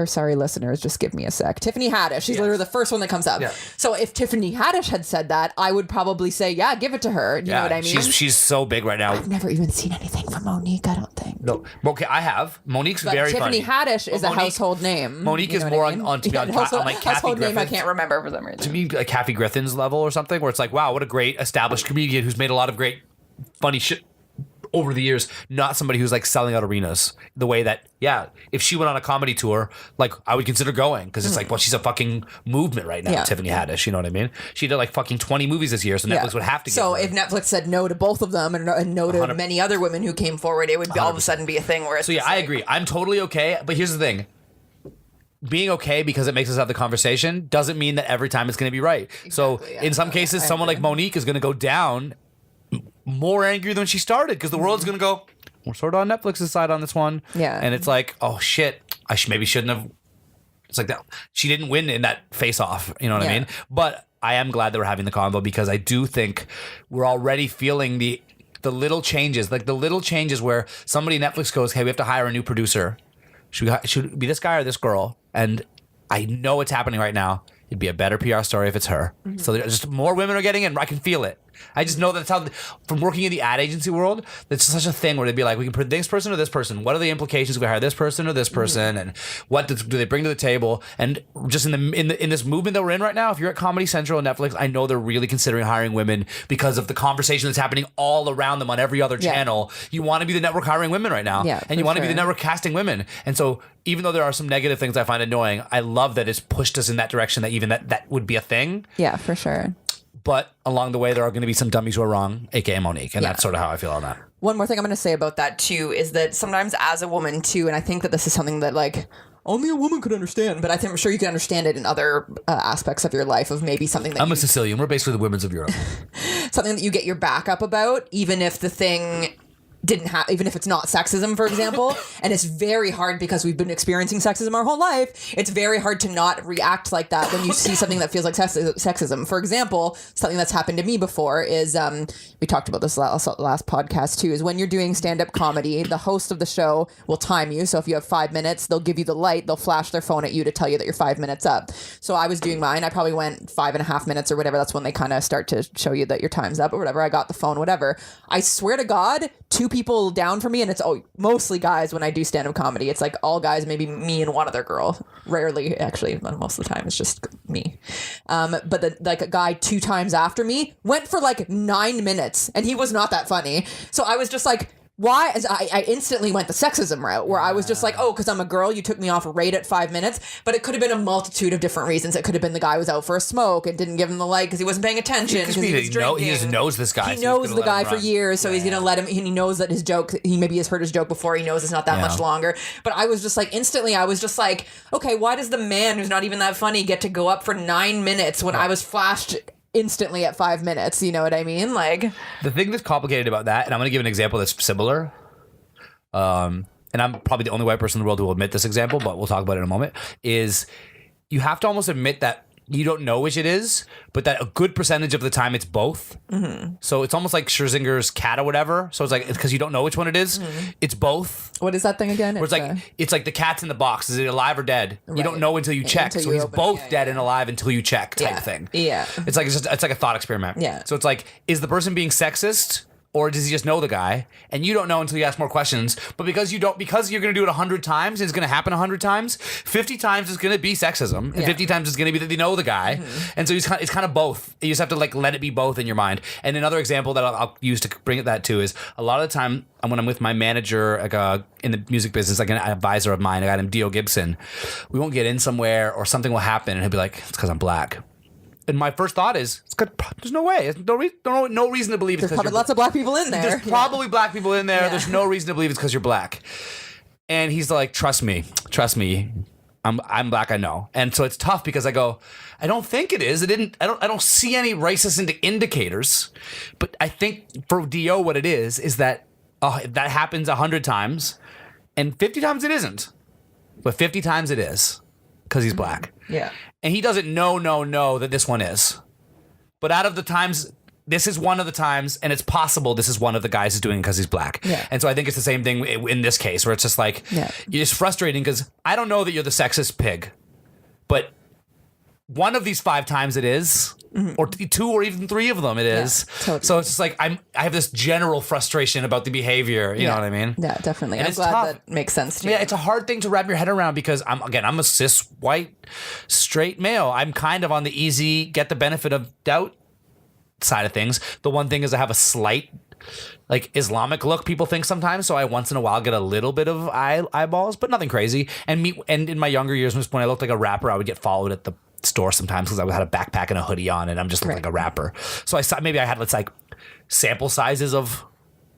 B: sorry, listeners, just give me a sec. Tiffany Haddish. She's literally the first one that comes up. Yeah. So if Tiffany Haddish had said that, I would probably say, yeah, give it to her. You know what I mean?
C: She's so big right now.
B: I've never even seen anything from Monique, I don't think.
C: No. Okay, I have. Monique's very
B: Tiffany
C: funny.
B: Haddish is a household name.
C: Monique is more on to be on like Kathy
B: household name I
C: Griffin's.
B: can't remember for some reason.
C: To me, like Kathy Griffin's level or something, where it's like, wow, what a great established comedian who's made a lot of great funny shit over the years, not somebody who's like selling out arenas the way that, if she went on a comedy tour, like I would consider going, because it's like, well, she's a fucking movement right now, Tiffany Haddish, you know what I mean? She did like fucking 20 movies this year, so Netflix would have to give
B: So
C: her.
B: if Netflix said no to both of them and no to many other women who came forward, it would all of a sudden be a thing where it's
C: So I agree. I'm totally okay, but here's the thing. Being okay because it makes us have the conversation doesn't mean that every time it's going to be right. So in some cases, someone like Monique is going to go down more angry than she started, because the world's going to go, we're sort of on Netflix's side on this one.
B: Yeah.
C: And it's like, oh shit, I maybe shouldn't have. It's like that. She didn't win in that face off. You know what I mean? But I am glad that we're having the convo, because I do think we're already feeling the little changes, like the little changes where somebody Netflix goes, hey, we have to hire a new producer. Should it be this guy or this girl? And I know it's happening right now. It'd be a better PR story if it's her. Mm-hmm. So there's just more women are getting in. I can feel it. I just know that's how, from working in the ad agency world, that's such a thing where they'd be like, we can put this person or this person. What are the implications if we hire this person or this person? And what do they bring to the table? And just in this movement that we're in right now, if you're at Comedy Central and Netflix, I know they're really considering hiring women because of the conversation that's happening all around them on every other channel. You want to be the network hiring women right now.
B: Yeah,
C: and you want to be the network casting women. And so even though there are some negative things I find annoying, I love that it's pushed us in that direction, that even that would be a thing.
B: Yeah, for sure.
C: But along the way, there are going to be some dummies who are wrong, aka Monique, and that's sort of how I feel on that.
B: One more thing I'm going to say about that too is that sometimes as a woman too, and I think that this is something that like only a woman could understand, but I'm sure you can understand it in other aspects of your life, of maybe something that
C: I'm a Sicilian. We're basically the women's of Europe.
B: Something that you get your back up about, even if the thing didn't have, even if it's not sexism, for example. And it's very hard, because we've been experiencing sexism our whole life. It's very hard to not react like that when you see something that feels like sexism. For example, something that's happened to me before is, we talked about this last podcast too, is when you're doing stand-up comedy, the host of the show will time you. So if you have 5 minutes, they'll give you the light, they'll flash their phone at you to tell you that you're 5 minutes up. So I was doing mine. I probably went 5.5 minutes or whatever. That's when they kind of start to show you that your time's up or whatever. I got the phone, whatever. I swear to God, 2 people down for me, and it's mostly guys when I do stand-up comedy. It's like all guys, maybe me and one other girl. Rarely, actually, most of the time it's just me. But a guy 2 times after me went for like 9 minutes, and he was not that funny. So I was just like, why? As I instantly went the sexism route, where I was just like, because I'm a girl, you took me off right at 5 minutes. But it could have been a multitude of different reasons. It could have been the guy was out for a smoke and didn't give him the light because he wasn't paying attention. Because he was drinking.
C: He just knows this guy.
B: He knows the guy for years, so he's going to let him. He knows that his joke, he maybe has heard his joke before. He knows it's not that much longer. But I was just like, instantly, I was just like, okay, why does the man who's not even that funny get to go up for 9 minutes when I was flashed instantly at 5 minutes? You know what I mean? Like,
C: the thing that's complicated about that, and I'm going to give an example that's similar. And I'm probably the only white person in the world who will admit this example, but we'll talk about it in a moment, is you have to almost admit that you don't know which it is, but that a good percentage of the time it's both. Mm-hmm. So it's almost like Scherzinger's cat or whatever. So it's like, because you don't know which one it is, it's both.
B: What is that thing again?
C: It's like the cat's in the box. Is it alive or dead? Right. You don't know until you check. So he's both dead and alive until you check type thing.
B: Yeah.
C: It's like a thought experiment.
B: Yeah.
C: So it's like, is the person being sexist or does he just know the guy? And you don't know until you ask more questions. But because you're going to do it 100 times, and it's going to happen 100 times. 50 times is going to be sexism, and 50 times is going to be that they know the guy. And so it's kind of both. You just have to like let it be both in your mind. And another example that I'll use to bring that to is a lot of the time when I'm with my manager, like in the music business, like an advisor of mine, a guy named Dio Gibson, we won't get in somewhere or something will happen, and he'll be like, "It's because I'm black." And my first thought is, there's no way. There's no reason to believe it's because
B: There's probably lots of black people in there.
C: There's probably black people in there.
B: Yeah.
C: There's no reason to believe it's because you're black. And he's like, trust me. I'm black, I know. And so it's tough because I go, I don't think it is. I don't see any racist indicators. But I think for Dio, what it is that that happens 100 times, and 50 times it isn't. But 50 times it is because he's black.
B: Yeah.
C: And he doesn't know that this one is. But out of the times, this is one of the times, and it's possible this is one of the guys who's doing it because he's black.
B: Yeah.
C: And so I think it's the same thing in this case, where it's just like, you're just frustrating because I don't know that you're the sexist pig, but one of these 5 times it is, or 2 or even 3 of them it is.
B: Totally.
C: So it's just like I have this general frustration about the behavior. You know what I mean?
B: Yeah, definitely.
C: And
B: I'm
C: it's
B: glad
C: tough.
B: that makes sense to you.
C: Yeah, it's a hard thing to wrap your head around because I'm a cis white straight male. I'm kind of on the easy get the benefit of doubt side of things. The one thing is I have a slight like Islamic look, people think sometimes, so I once in a while get a little bit of eyeballs, but nothing crazy. And in my younger years, when I looked like a rapper, I would get followed at the store sometimes because I had a backpack and a hoodie on, and I'm just looking like a rapper. So I saw maybe I had like sample sizes of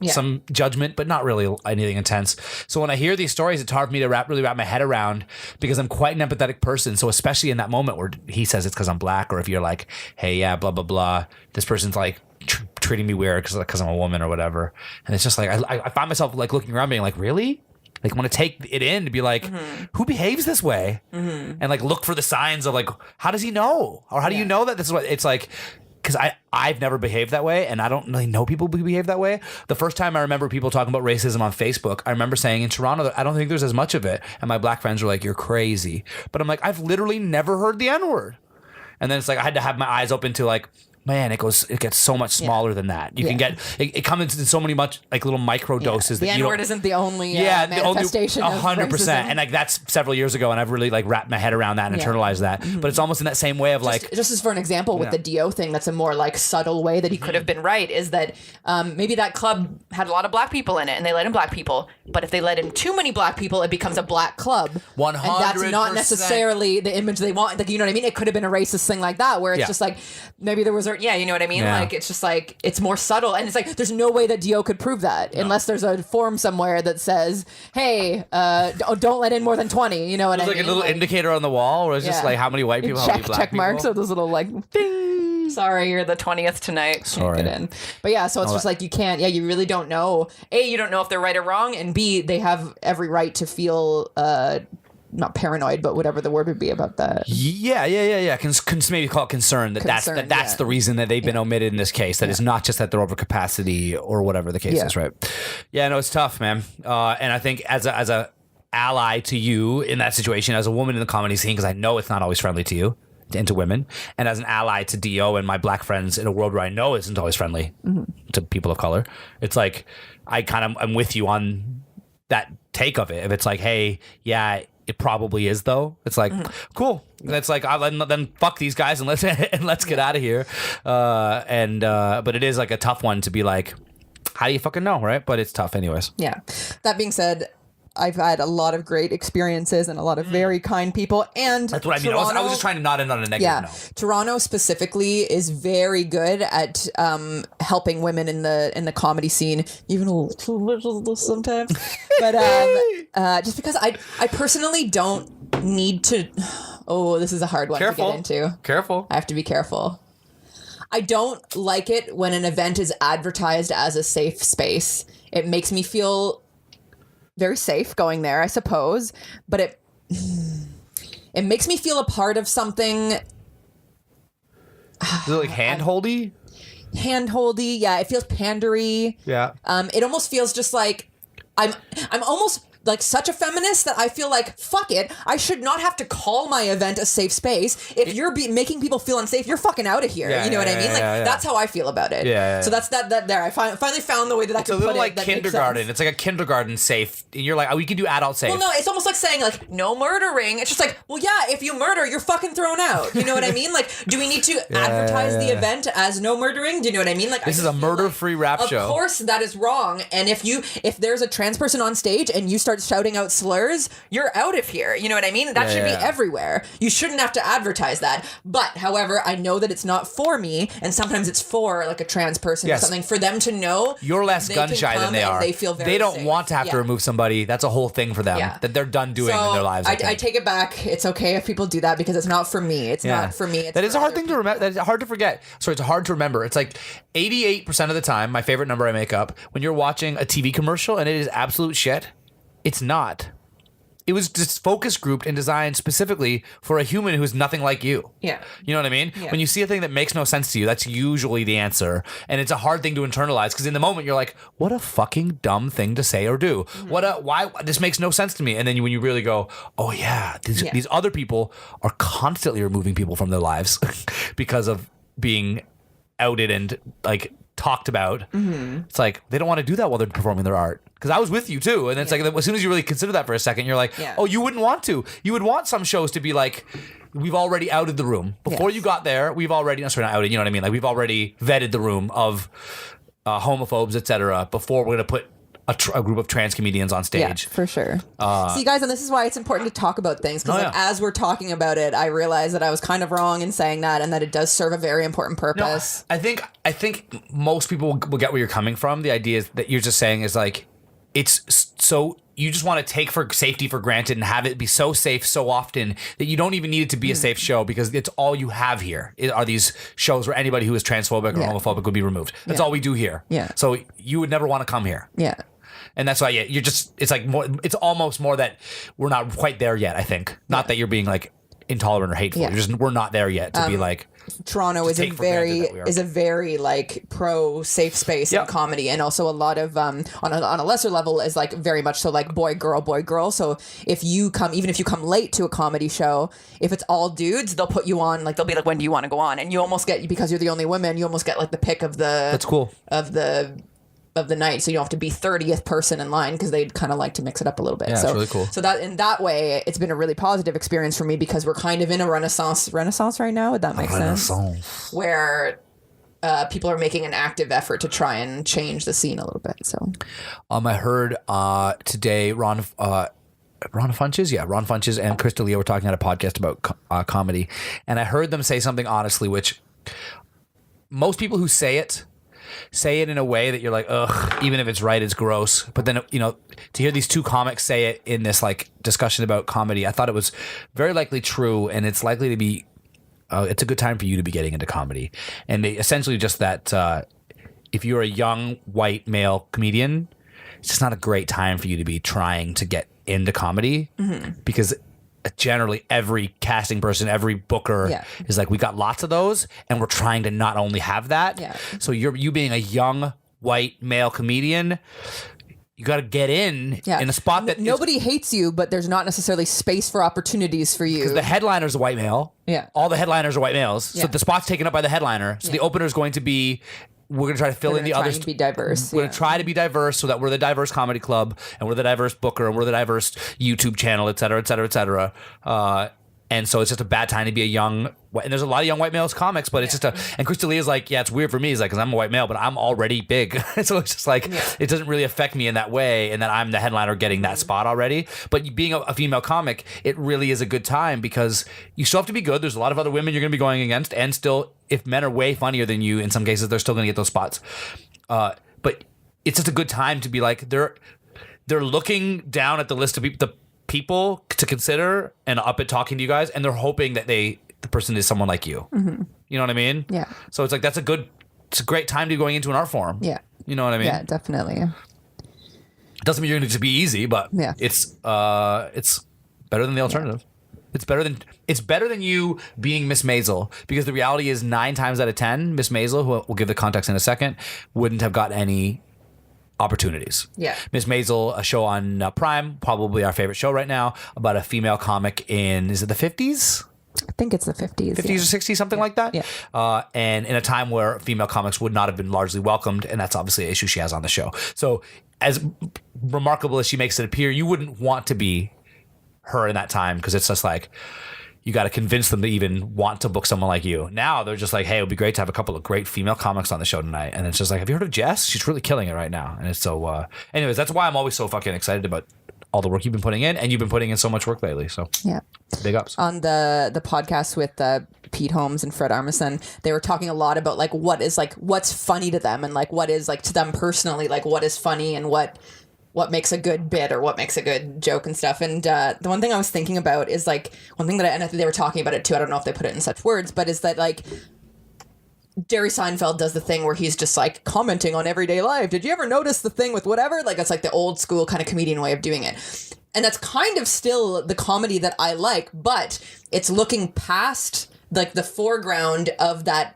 C: some judgment, but not really anything intense. So when I hear these stories, it's hard for me to really wrap my head around because I'm quite an empathetic person. So especially in that moment where he says it's because I'm black, or if you're like, hey, yeah, blah, blah, blah, this person's like treating me weird because I'm a woman or whatever. And it's just like, I find myself like looking around being like, really? Like I want to take it in to be like, who behaves this way? And like look for the signs of like, how does he know? Or how do you know that this is what it's like? Because I've never behaved that way, and I don't really know people who behave that way. The first time I remember people talking about racism on Facebook, I remember saying in Toronto, I don't think there's as much of it. And my black friends were like, you're crazy. But I'm like, I've literally never heard the N-word. And then it's like I had to have my eyes open to like, man, it gets so much smaller than that. You can get it comes in so many much like little micro doses that
B: the
C: you don't.
B: N-word isn't the only manifestation of
C: 100%.
B: racism.
C: And like that's several years ago, and I've really like wrapped my head around that and internalized that. But it's almost in that same way of like,
B: just as for an example with the Dio thing, that's a more like subtle way that he could have been right. Is that maybe that club had a lot of black people in it, and they let in black people. But if they let in too many black people, it becomes a black club.
C: 100%.
B: And that's not necessarily the image they want. Like, you know what I mean? It could have been a racist thing like that, where it's just like maybe there was you know what I mean? Like it's just like it's more subtle, and it's like there's no way that Dio could prove that unless there's a form somewhere that says, "Hey, don't let in more than 20." You know what I mean?
C: Like a little indicator on the wall, where it's just like how many white people, how many black
B: check
C: people.
B: marks, or those little like ding. Sorry, you're the 20th tonight.
C: Sorry.
B: Can't get in. But yeah, so it's just like you can't. Yeah, you really don't know. A, you don't know if they're right or wrong, and B, they have every right to feel. Not paranoid, but whatever the word would be about that.
C: Yeah. Maybe call it concern. That's the reason that they've been omitted in this case. That is not just that they're over capacity or whatever the case is, right? Yeah, no, it's tough, man. And I think as a ally to you in that situation, as a woman in the comedy scene, because I know it's not always friendly to you and to women, and as an ally to Dio and my black friends in a world where I know isn't always friendly to people of color, it's like I'm with you on that take of it. If it's like, hey, yeah. It probably is though. It's like cool. And it's like then fuck these guys and let's get out of here. But it is like a tough one to be like, how do you fucking know, right? But it's tough anyways.
B: Yeah. That being said, I've had a lot of great experiences and a lot of very kind people. And
C: that's what I mean. I was just trying to not end on a negative note.
B: Toronto specifically is very good at helping women in the comedy scene, even a little sometimes. But just because I personally don't need to. Oh, this is a hard one to get into.
C: Careful.
B: I have to be careful. I don't like it when an event is advertised as a safe space. It makes me feel very safe going there, I suppose, but it makes me feel a part of something.
C: Is it like hand-holdy?
B: Hand-holdy, yeah. It feels pandery.
C: Yeah.
B: It almost feels just like I'm almost like such a feminist that I feel like, fuck it, I should not have to call my event a safe space. If you're making people feel unsafe, you're fucking out of here. You know what I mean? Like that's how I feel about it. So that's that there. I finally found the way that I can put it. It's a little like
C: kindergarten. It's like a kindergarten safe. And you're like, oh, we can do adult safe.
B: Well, no, it's almost like saying like no murdering. It's just like, well, yeah, if you murder, you're fucking thrown out. You know what I mean? Like, do we need to advertise the event as no murdering? Do you know what I mean? Like,
C: this is a murder-free rap show.
B: Of course, that is wrong. And if there's a trans person on stage and you start shouting out slurs, you're out of here. You know what I mean? That should be everywhere. You shouldn't have to advertise that. But, however, I know that it's not for me, and sometimes it's for like a trans person or something, for them to know
C: you're less gun shy than they are.
B: They feel very
C: They don't
B: safe.
C: want to have to remove somebody. That's a whole thing for them that they're done doing in their lives.
B: I take it back. It's okay if people do that because it's not for me. It's not for me.
C: That is a hard thing to remember. That is hard to forget. Sorry, it's hard to remember. It's like 88% of the time, my favorite number I make up, when you're watching a TV commercial and it is absolute shit, it's not. It was just focus grouped and designed specifically for a human who's nothing like you.
B: Yeah.
C: You know what I mean? Yeah. When you see a thing that makes no sense to you, that's usually the answer. And it's a hard thing to internalize because in the moment you're like, what a fucking dumb thing to say or do. Why this makes no sense to me. And then when you really go, oh yeah, these other people are constantly removing people from their lives because of being outed and like talked about. It's like they don't want to do that while they're performing their art. Because I was with you too, and it's like as soon as you really consider that for a second, you're like, oh, you wouldn't want to. You would want some shows to be like, we've already outed the room before you got there. We've already not outed. You know what I mean? Like we've already vetted the room of homophobes, etc. Before we're gonna put a group of trans comedians on stage.
B: Yeah, for sure. See, guys, and this is why it's important to talk about things because as we're talking about it, I realized that I was kind of wrong in saying that, and that it does serve a very important purpose.
C: No, I think most people will get where you're coming from. The idea is that you're just saying is like, it's so you just want to take for safety for granted and have it be so safe so often that you don't even need it to be a safe show because it's all you have here are these shows where anybody who is transphobic or homophobic would be removed. That's all we do here.
B: Yeah.
C: So you would never want to come here.
B: Yeah.
C: And that's why you're just, it's like more, it's almost more that we're not quite there yet, I think. Not that you're being like intolerant or hateful. You're we're not there yet to be like,
B: Toronto is a very like pro safe space in comedy, and also a lot of on a lesser level is like very much so like boy girl. So if you come late to a comedy show, if it's all dudes, they'll put you on, like they'll be like, when do you want to go on? And you almost get, because you're the only woman, you almost get like the pick of the
C: that's cool
B: of the night, so you don't have to be 30th person in line because they'd kind of like to mix it up a little bit.
C: Yeah,
B: so
C: it's really cool.
B: So that in that way, it's been a really positive experience for me because we're kind of in a renaissance right now. Would that make sense? Where people are making an active effort to try and change the scene a little bit. So,
C: I heard today Ron Funches and Chris D'Elia were talking on a podcast about comedy, and I heard them say something honestly, which most people who say it in a way that you're like, ugh, even if it's right, it's gross. But then, you know, to hear these two comics say it in this like discussion about comedy, I thought it was very likely true, and it's likely to be, it's a good time for you to be getting into comedy. And they essentially just that if you're a young white male comedian, it's just not a great time for you to be trying to get into comedy because generally every casting person, every booker is like, we got lots of those and we're trying to not only have that. So you being a young white male comedian, you got to get in a spot that
B: nobody hates you, but there's not necessarily space for opportunities for you.
C: Because the headliner's a white male.
B: Yeah.
C: All the headliners are white males. So the spot's taken up by the headliner. So the opener is going to be, we're going to try to fill in the others.
B: Be diverse.
C: We're going to try to be diverse so that we're the diverse comedy club and we're the diverse booker and we're the diverse YouTube channel, et cetera, et cetera, et cetera. And so it's just a bad time to be a young, and there's a lot of young white males comics, but it's just and Chris D'Elia is like, it's weird for me. He's like, because I'm a white male, but I'm already big. So it's just like, it doesn't really affect me in that way. And that I'm the headliner getting that spot already. But being a female comic, it really is a good time because you still have to be good. There's a lot of other women you're going to be going against. And still, if men are way funnier than you, in some cases, they're still going to get those spots. But it's just a good time to be like, they're looking down at the list of people to consider and up at talking to you guys, and they're hoping that the person is someone like you. You know what I mean?
B: Yeah.
C: So it's like it's a great time to be going into an art form.
B: Yeah.
C: You know what I mean?
B: Yeah, definitely.
C: It doesn't mean you're going to be easy, but it's better than the alternative. Yeah. It's better than you being Miss Maisel, because the reality is 9 times out of 10, Miss Maisel, who we'll give the context in a second, wouldn't have got any opportunities.
B: Yeah.
C: Miss Maisel, a show on Prime, probably our favorite show right now, about a female comic in, is it the 50s?
B: I think it's the 50s.
C: 50s or 60s, something like that.
B: Yeah.
C: And in a time where female comics would not have been largely welcomed, and that's obviously an issue she has on the show. So as remarkable as she makes it appear, you wouldn't want to be her in that time, because it's just like, you got to convince them to even want to book someone like you. Now they're just like, hey, it would be great to have a couple of great female comics on the show tonight. And it's just like, have you heard of Jess? She's really killing it right now. And it's so, anyways, that's why I'm always so fucking excited about all the work you've been putting in, and you've been putting in so much work lately. So
B: yeah,
C: big ups.
B: On the podcast with Pete Holmes and Fred Armisen, they were talking a lot about like what's funny to them, and like what is like to them personally, like what is funny and what makes a good bit or what makes a good joke and stuff. And the one thing I was thinking about is like one thing and I think they were talking about it too. I don't know if they put it in such words, but is that like Jerry Seinfeld does the thing where he's just like commenting on everyday life. Did you ever notice the thing with whatever? Like that's like the old school kind of comedian way of doing it. And that's kind of still the comedy that I like, but it's looking past like the foreground of that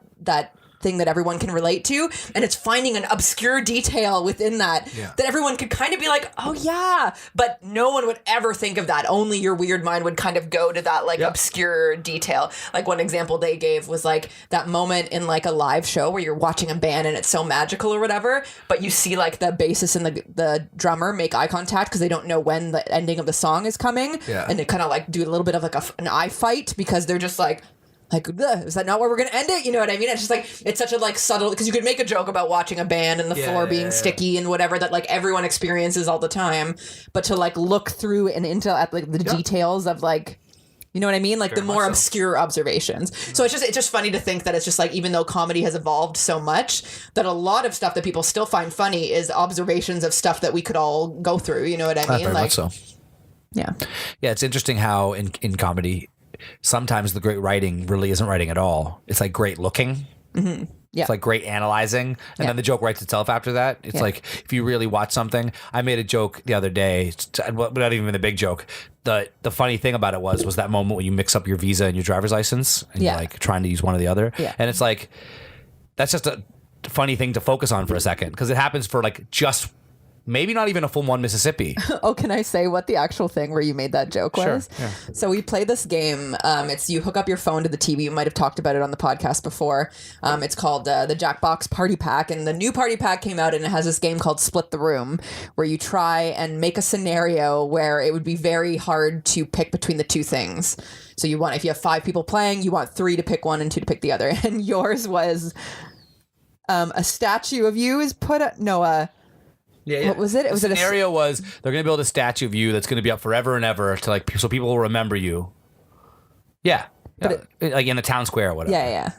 B: thing that everyone can relate to, and it's finding an obscure detail within that that everyone could kind of be like, oh yeah, but no one would ever think of that. Only your weird mind would kind of go to that like obscure detail. Like one example they gave was like that moment in like a live show where you're watching a band and it's so magical or whatever, but you see like the bassist and the drummer make eye contact because they don't know when the ending of the song is coming, and they kind of like do a little bit of like an eye fight because they're just like, is that not where we're going to end it? You know what I mean? It's just like, it's such a like subtle, because you could make a joke about watching a band and the floor being sticky and whatever that like everyone experiences all the time. But to like look through and into at like the details of like, you know what I mean? Like very the more obscure observations. So it's just funny to think that it's just like, even though comedy has evolved so much, that a lot of stuff that people still find funny is observations of stuff that we could all go through. You know what I mean?
C: Very much so.
B: Yeah.
C: Yeah. It's interesting how in comedy, sometimes the great writing really isn't writing at all. It's like great looking.
B: Mm-hmm. Yeah.
C: It's like great analyzing. And then the joke writes itself after that. It's like, if you really watch something, I made a joke the other day, not even the big joke. The funny thing about it was that moment when you mix up your visa and your driver's license and you're like trying to use one or the other.
B: Yeah.
C: And it's like, that's just a funny thing to focus on for a second, because it happens for like just maybe not even a full one Mississippi.
B: Oh, can I say what the actual thing where you made that joke was?
C: Sure. Yeah.
B: So we play this game. It's you hook up your phone to the TV. You might have talked about it on the podcast before. It's called the Jackbox Party Pack, and the new Party Pack came out, and it has this game called Split the Room, where you try and make a scenario where it would be very hard to pick between the two things. So if you have 5 people playing, you want 3 to pick one and 2 to pick the other. And yours was a statue of you is put up. What was it?
C: The scenario was they're going to build a statue of you that's going to be up forever and ever to like so people will remember you. Yeah, but like in a town square or whatever.
B: Yeah.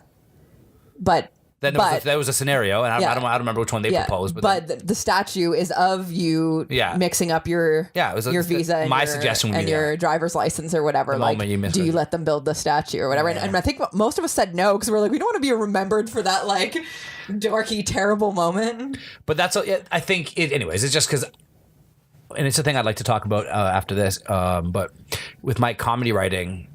B: But
C: that was a scenario, and I don't remember which one they proposed.
B: But the statue is of you mixing up your visa and
C: my suggestion would
B: and
C: be
B: your driver's license or whatever.
C: Like, do
B: you let them build the statue or whatever? And I think most of us said no, because we're like, we don't want to be remembered for that like dorky, terrible moment.
C: But that's I think anyways. It's just because, and it's a thing I'd like to talk about after this. But with my comedy writing,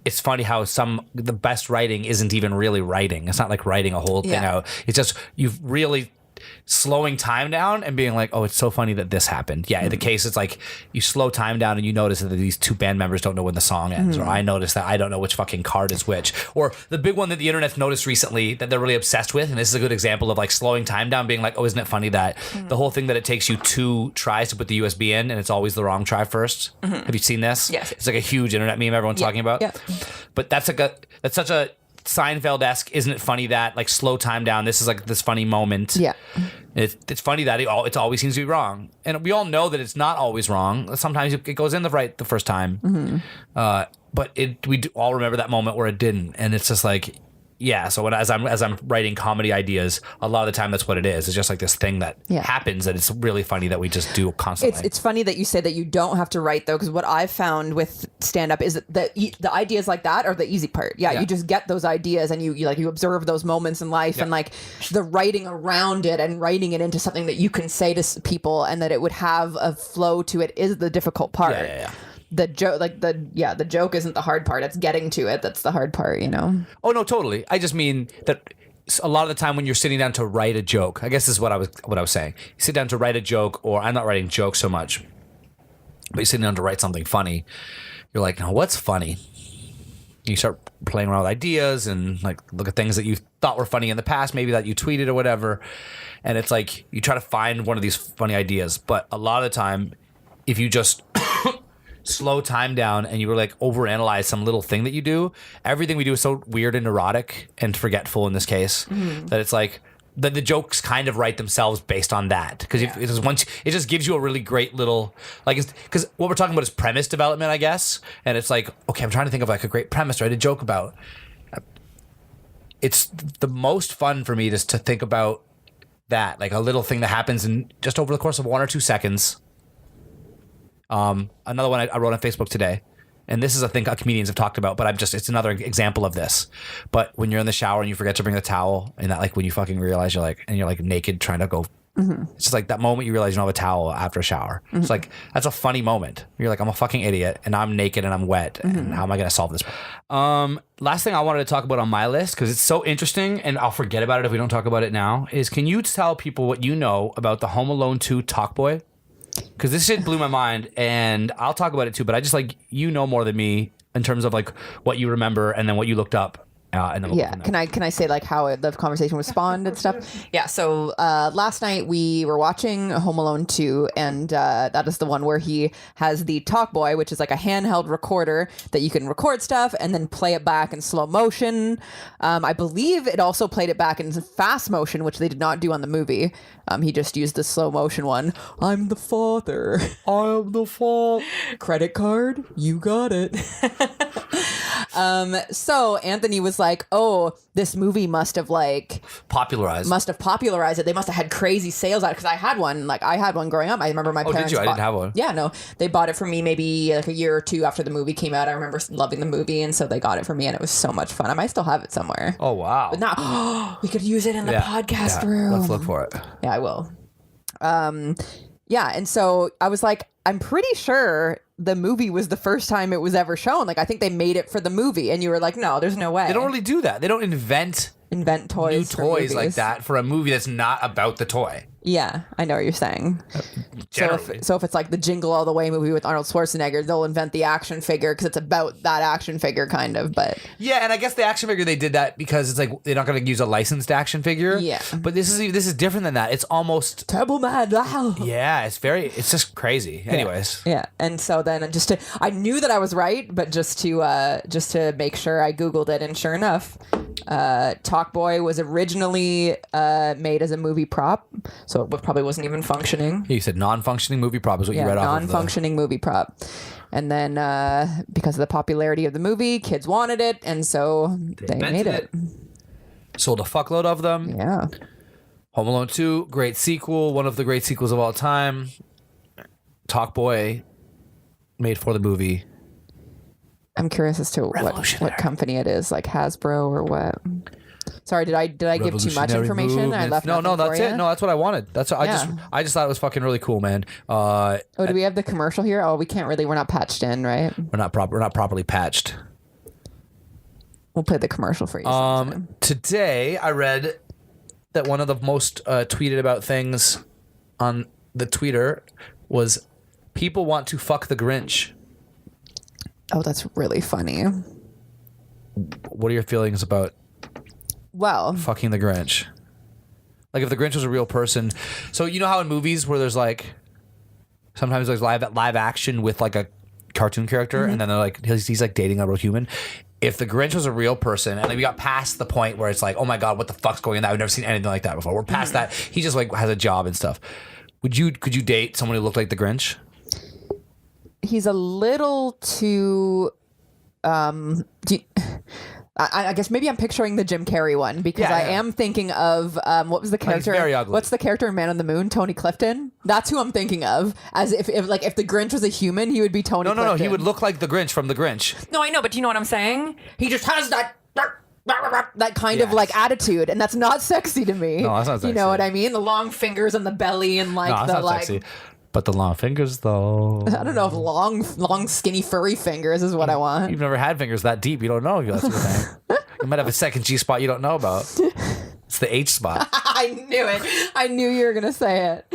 C: it's funny how the best writing isn't even really writing. It's not like writing a whole thing out. It's just you've really slowing time down and being like, oh, it's so funny that this happened. Yeah, in the case, it's like you slow time down and you notice that these 2 band members don't know when the song ends, or I notice that I don't know which fucking card is which. Or the big one that the internet's noticed recently that they're really obsessed with, and this is a good example of like slowing time down, being like, oh, isn't it funny that the whole thing that it takes you 2 tries to put the USB in and it's always the wrong try first. Have you seen this?
B: Yes.
C: It's like a huge internet meme everyone's talking about.
B: Yeah.
C: But that's such a Seinfeld-esque, isn't it funny that like slow time down, this is like this funny moment.
B: Yeah.
C: It's funny that it always seems to be wrong, and we all know that it's not always wrong. Sometimes it goes in the first time, but we all remember that moment where it didn't, and it's just like, yeah. So as I'm writing comedy ideas, a lot of the time that's what it is. It's just like this thing that happens that it's really funny that we just do constantly.
B: It's funny that you say that you don't have to write though, because what I've found with stand up is that the ideas like that are the easy part. Yeah, you just get those ideas and you observe those moments in life, and like the writing around it and writing it into something that you can say to people and that it would have a flow to it is the difficult part.
C: Yeah.
B: The joke, the joke isn't the hard part. It's getting to it that's the hard part, you know?
C: Oh, no, totally. I just mean that a lot of the time when you're sitting down to write a joke, I guess this is what I was saying. You sit down to write a joke, or I'm not writing jokes so much, but you're sitting down to write something funny. You're like, now what's funny? You start playing around with ideas and like look at things that you thought were funny in the past, maybe that you tweeted or whatever. And it's like you try to find one of these funny ideas. But a lot of the time, if you just slow time down and you were like overanalyze some little thing that you do, everything we do is so weird and neurotic and forgetful in this case that it's like the jokes kind of write themselves based on that, because it just gives you a really great little like, because what we're talking about is premise development, I guess, and it's like, okay, I'm trying to think of like a great premise to write a joke about. It's the most fun for me just to think about that, like a little thing that happens in just over the course of 1 or 2 seconds. Another one I wrote on Facebook today, and this is a thing comedians have talked about, but it's another example of this. But when you're in the shower and you forget to bring the towel, and that like when you fucking realize you're like naked trying to go, it's just like that moment you realize you don't have a towel after a shower. It's like, that's a funny moment. You're like, I'm a fucking idiot and I'm naked and I'm wet, and how am I going to solve this? Last thing I wanted to talk about on my list, because it's so interesting and I'll forget about it if we don't talk about it now, is can you tell people what you know about the Home Alone 2 Talkboy? Because this shit blew my mind, and I'll talk about it too, but I just like, you know more than me in terms of like what you remember and then what you looked up. And then
B: can I say like how the conversation was spawned and stuff? Yeah. So last night we were watching Home Alone 2, and that is the one where he has the Talkboy, which is like a handheld recorder that you can record stuff and then play it back in slow motion. I believe it also played it back in fast motion, which they did not do on the movie. He just used the slow motion one. I'm the father. I'm the father. Credit card, you got it. So Anthony was like, oh, this movie must have popularized it. They must have had crazy sales out, because I had one growing up. I remember my parents.
C: Did you? I didn't have one.
B: Yeah, no, they bought it for me maybe like a year or two after the movie came out. I remember loving the movie, and so they got it for me, and it was so much fun. I might still have it somewhere.
C: Oh wow!
B: But now we could use it in the podcast room.
C: Let's look for it.
B: Yeah, I will. Yeah, and so I was like, I'm pretty sure the movie was the first time it was ever shown. Like, I think they made it for the movie, and you were like, no, there's no way.
C: They don't really do that. They don't invent
B: toys,
C: new toys like that for a movie that's not about the toy.
B: Yeah, I know what you're saying.
C: Generally.
B: So if it's like the Jingle All the Way movie with Arnold Schwarzenegger, they'll invent the action figure because it's about that action figure, kind of. But
C: yeah, and I guess the action figure, they did that because it's like they're not going to use a licensed action figure.
B: Yeah,
C: but this is different than that. It's almost
B: Turbo Mad.
C: Yeah, it's just crazy. Anyways,
B: yeah, and so then I knew that I was right, but just to make sure, I Googled it, and sure enough, Talkboy was originally made as a movie prop, so it probably wasn't even functioning.
C: You said non-functioning movie prop is what you read off of.
B: Non-functioning movie prop. And then because of the popularity of the movie, kids wanted it, and so they made it.
C: Sold a fuckload of them.
B: Yeah.
C: Home Alone 2, great sequel, one of the great sequels of all time. Talkboy, made for the movie.
B: I'm curious as to what company it is, like Hasbro or what. Sorry, did I give too much information? I left
C: No, that's it. No, that's what I wanted. That's what I just thought it was fucking really cool, man.
B: Do we have the commercial here? Oh, we can't really. We're not patched in, right?
C: We're not properly patched.
B: We'll play the commercial for you.
C: Today I read that one of the most tweeted about things on the Twitter was people want to fuck the Grinch.
B: Oh, that's really funny.
C: What are your feelings about fucking the Grinch? Like, if the Grinch was a real person. So you know how in movies where there's like sometimes there's live action with like a cartoon character, and then they're like he's like dating a real human. If the Grinch was a real person, and like we got past the point where it's like, oh my god, what the fuck's going on? I've never seen anything like that before. We're past that. He just like has a job and stuff. Could you date someone who looked like the Grinch?
B: He's a little too. I guess maybe I'm picturing the Jim Carrey one, because I am thinking of what was the character?
C: He's very ugly.
B: What's the character in Man on the Moon? Tony Clifton. That's who I'm thinking of. As if the Grinch was a human, he would be Tony. Clifton.
C: No. He would look like the Grinch from The Grinch.
B: No, I know, but do you know what I'm saying? He just has that kind of like attitude, and that's not sexy to me.
C: No, that's not sexy.
B: You know what I mean? The long fingers and the belly, and like
C: that's
B: the
C: not
B: like.
C: Sexy. But the long fingers, though.
B: I don't know if long, skinny, furry fingers is what I want.
C: You've never had fingers that deep. You don't know if that's your thing. You might have a second G spot you don't know about. It's the H spot.
B: I knew it. I knew you were gonna say it.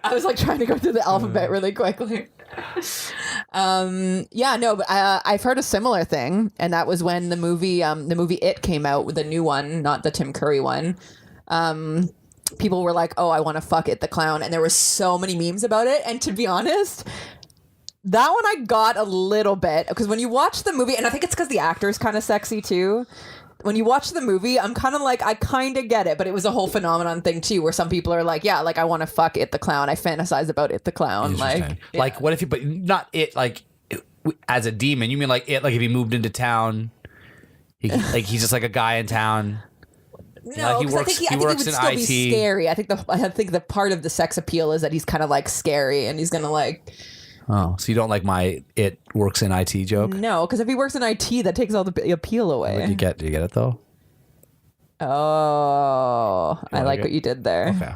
B: I was like trying to go through the alphabet really quickly. But I've heard a similar thing, and that was when the movie It came out, with the new one, not the Tim Curry one. People were like, "Oh, I want to fuck It the Clown," and there were so many memes about it. And to be honest, that one I got a little bit, because when you watch the movie, and I think it's because the actor's kind of sexy too. When you watch the movie, I'm kind of like, I kind of get it, but it was a whole phenomenon thing too, where some people are like, yeah, like I want to fuck It the Clown. I fantasize about It the Clown.
C: Like what if you, but not It like as a demon. You mean like It, like if he moved into town, like he's just like a guy in town.
B: No,
C: he
B: because I think he would
C: in
B: still
C: IT.
B: be scary. I think the part of the sex appeal is that he's kind of like scary, and he's gonna like.
C: Oh, so you don't like my It works in IT joke?
B: No, because if he works in IT, that takes all the appeal away.
C: Did you get it though?
B: Oh, I like what you did there.
C: Okay.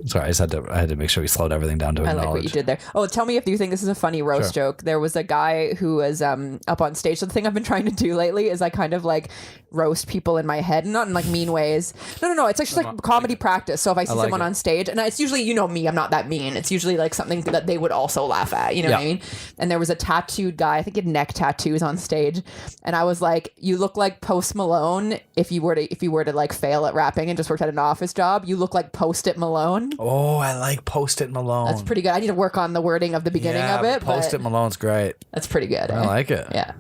C: Sorry, I had to make sure we slowed everything down to acknowledge.
B: I like what you did there. Oh, tell me if you think this is a funny roast joke. There was a guy who was up on stage. So the thing I've been trying to do lately is I kind of like roast people in my head, not in like mean ways. No. It's actually like comedy practice. So if I see someone on stage, and it's usually, me, I'm not that mean. It's usually like something that they would also laugh at. You know what I mean? And there was a tattooed guy. I think he had neck tattoos on stage, and I was like, "You look like Post Malone if you were to like fail at rapping and just worked at an office job. You look like Post-it Malone."
C: Oh, I like Post-it Malone.
B: That's pretty good. I need to work on the wording of the beginning of it.
C: Post-it Malone's great.
B: That's pretty good.
C: I like it.
B: Yeah.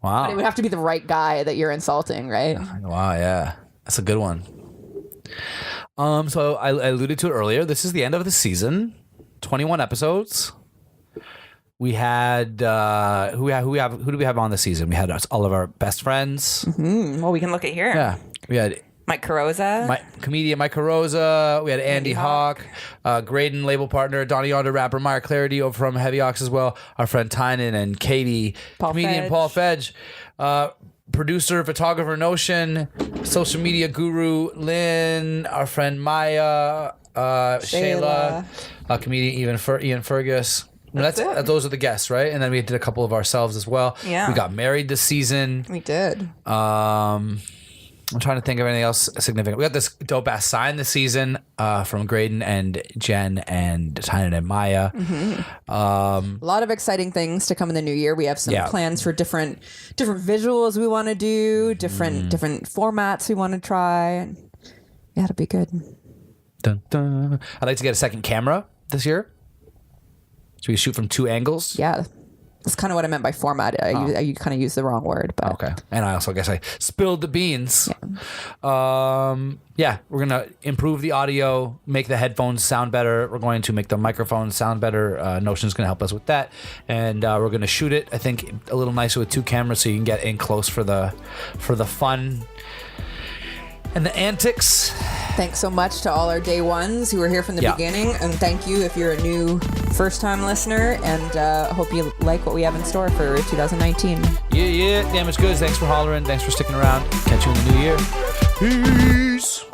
C: Wow.
B: But it would have to be the right guy that you're insulting, right?
C: Wow, yeah. That's a good one. So I alluded to it earlier. This is the end of the season. 21 episodes. We had who do we have on the season? We had all of our best friends.
B: Mm-hmm. Well, we can look at here.
C: Yeah. We had
B: Mike Carosa.
C: Comedian Mike Carosa. We had Andy Hawk. Graydon, label partner. Donnie Yonder, rapper. Meyer Clarity over from Heavy Ox as well. Our friend Tynan and Katie. Comedian Paul Fedge. Producer, photographer Notion. Social media guru Lynn. Our friend Maya. Shayla. Comedian Ian Fergus. Those are the guests, right? And then we did a couple of ourselves as well.
B: Yeah.
C: We got married this season.
B: We did.
C: I'm trying to think of anything else significant. We got this dope ass sign this season from Graydon and Jen and Tynan and Maya.
B: Mm-hmm. A lot of exciting things to come in the new year. We have some plans for different visuals we want to do, different formats we want to try. Yeah, it'll be good.
C: Dun, dun. I'd like to get a second camera this year, so we shoot from two angles.
B: Yeah. That's kind of what I meant by format. I kind of used the wrong word, but
C: okay. And I also guess I spilled the beans.
B: Yeah.
C: We're gonna improve the audio, make the headphones sound better. We're going to make the microphones sound better. Notion's gonna help us with that, and we're gonna shoot it, I think, a little nicer with two cameras, so you can get in close for the fun and the antics.
B: Thanks so much to all our day ones who were here from the beginning, and thank you if you're a new first-time listener, and hope you like what we have in store for 2019.
C: Yeah, damage goods. Thanks for hollering. Thanks for sticking around. Catch you in the new year. Peace.